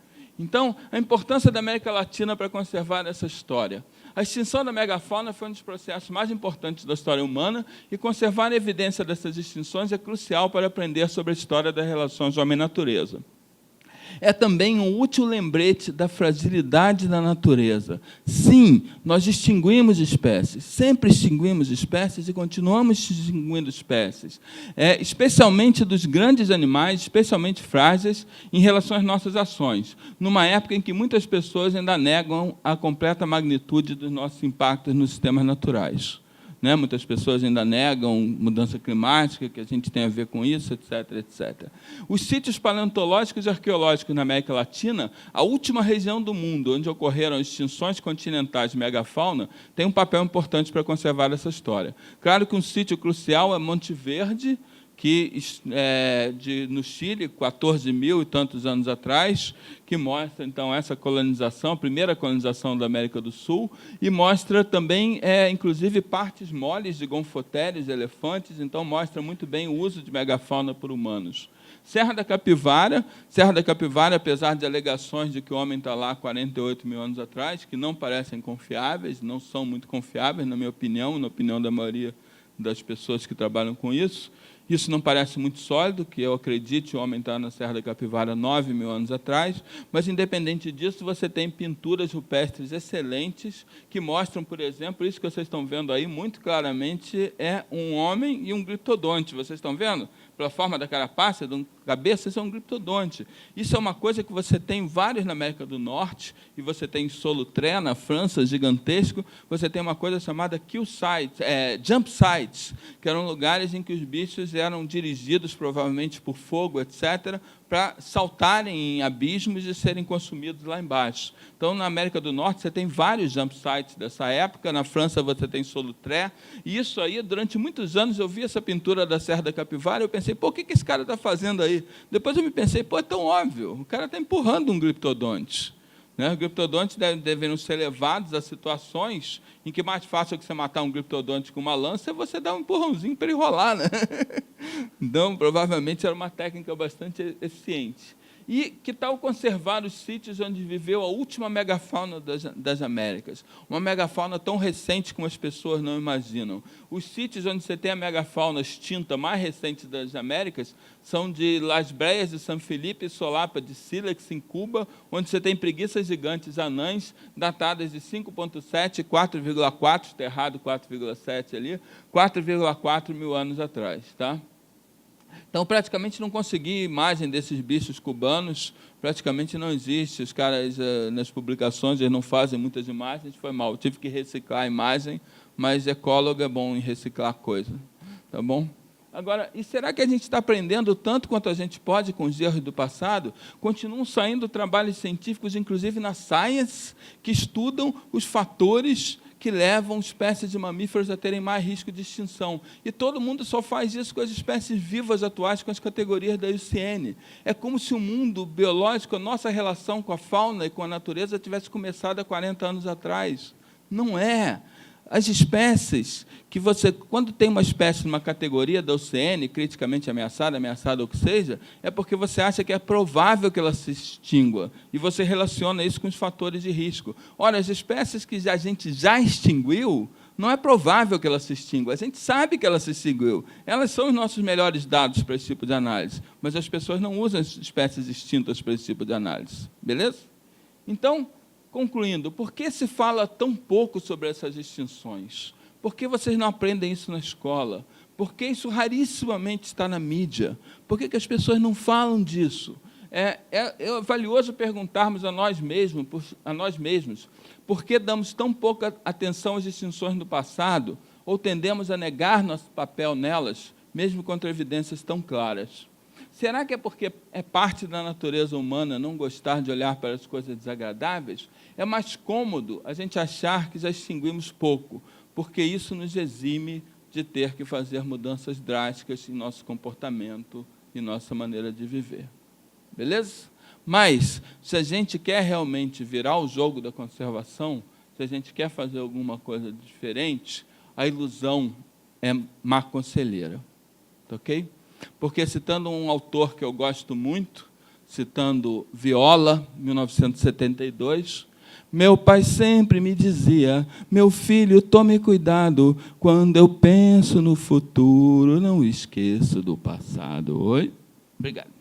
Então, a importância da América Latina para conservar essa história. A extinção da megafauna foi um dos processos mais importantes da história humana e conservar a evidência dessas extinções é crucial para aprender sobre a história das relações homem-natureza. É também um útil lembrete da fragilidade da natureza. Sim, nós extinguimos espécies, sempre extinguimos espécies e continuamos extinguindo espécies, especialmente dos grandes animais, especialmente frágeis, em relação às nossas ações, numa época em que muitas pessoas ainda negam a completa magnitude dos nossos impactos nos sistemas naturais. Né? Muitas pessoas ainda negam mudança climática, que a gente tem a ver com isso, etc., etc. Os sítios paleontológicos e arqueológicos na América Latina, a última região do mundo onde ocorreram extinções continentais de megafauna, tem um papel importante para conservar essa história. Claro que um sítio crucial é Monte Verde, que no Chile, 14.000 e tantos anos atrás, que mostra, então, essa colonização, a primeira colonização da América do Sul, e mostra também, inclusive, partes moles de gonfotéreos, elefantes, então mostra muito bem o uso de megafauna por humanos. Serra da Capivara, apesar de alegações de que o homem está lá 48.000 anos atrás, que não parecem confiáveis, não são muito confiáveis, na minha opinião, na opinião da maioria das pessoas que trabalham com isso. Isso não parece muito sólido, que eu acredite, o homem está na Serra da Capivara 9.000 anos atrás, mas, independente disso, você tem pinturas rupestres excelentes que mostram, por exemplo, isso que vocês estão vendo aí, muito claramente, é um homem e um gliptodonte. Vocês estão vendo? Pela forma da carapaça, da cabeça, isso é um gliptodonte. Isso é uma coisa que você tem vários na América do Norte, e você tem em Solutré, na França, gigantesco. Você tem uma coisa chamada kill sites, jump sites, que eram lugares em que os bichos eram dirigidos, provavelmente, por fogo, etc., para saltarem em abismos e serem consumidos lá embaixo. Então, na América do Norte, você tem vários jump sites dessa época, na França você tem Solutré, e isso aí, durante muitos anos, eu vi essa pintura da Serra da Capivara, e eu pensei, pô, o que esse cara está fazendo aí? Depois eu me pensei, pô, é tão óbvio, o cara está empurrando um gliptodonte. Os gliptodontes deveriam ser levados a situações em que mais fácil que você matar um gliptodonte com uma lança é você dar um empurrãozinho para ele rolar, né? Então, provavelmente, era uma técnica bastante eficiente. E que tal conservar os sítios onde viveu a última megafauna das Américas? Uma megafauna tão recente como as pessoas não imaginam. Os sítios onde você tem a megafauna extinta mais recente das Américas são de Las Breias de San Felipe e Solapa de Sílex, em Cuba, onde você tem preguiças gigantes anãs, datadas de 5,7 e 4,4, está errado 4,7 ali, 4,4 mil anos atrás. Tá? Então, praticamente não consegui imagem desses bichos cubanos, praticamente não existe. Os caras, nas publicações, eles não fazem muitas imagens, foi mal. Eu tive que reciclar a imagem, mas ecólogo é bom em reciclar coisa. Tá bom? Agora, e será que a gente está aprendendo tanto quanto a gente pode com os erros do passado? Continuam saindo trabalhos científicos, inclusive na Science, que estudam os fatores que levam espécies de mamíferos a terem mais risco de extinção. E todo mundo só faz isso com as espécies vivas atuais, com as categorias da IUCN. É como se o mundo biológico, a nossa relação com a fauna e com a natureza tivesse começado há 40 anos atrás. Não é. As espécies que você, quando tem uma espécie numa categoria da IUCN, criticamente ameaçada ou que seja, é porque você acha que é provável que ela se extingua, e você relaciona isso com os fatores de risco. Ora, as espécies que a gente já extinguiu, não é provável que ela se extingua, a gente sabe que ela se extinguiu. Elas são os nossos melhores dados para esse tipo de análise, mas as pessoas não usam as espécies extintas para esse tipo de análise. Beleza? Então, concluindo, por que se fala tão pouco sobre essas distinções? Por que vocês não aprendem isso na escola? Por que isso rarissimamente está na mídia? Por que as pessoas não falam disso? É valioso perguntarmos a nós mesmos por que damos tão pouca atenção às distinções do passado ou tendemos a negar nosso papel nelas, mesmo contra evidências tão claras. Será que é porque é parte da natureza humana não gostar de olhar para as coisas desagradáveis? É mais cômodo a gente achar que já extinguimos pouco, porque isso nos exime de ter que fazer mudanças drásticas em nosso comportamento e nossa maneira de viver. Beleza? Mas, se a gente quer realmente virar o jogo da conservação, se a gente quer fazer alguma coisa diferente, a ilusão é má conselheira. Tá ok? Porque, citando um autor que eu gosto muito, citando Viola, 1972, meu pai sempre me dizia, meu filho, tome cuidado, quando eu penso no futuro, não esqueço do passado. Oi? Obrigado.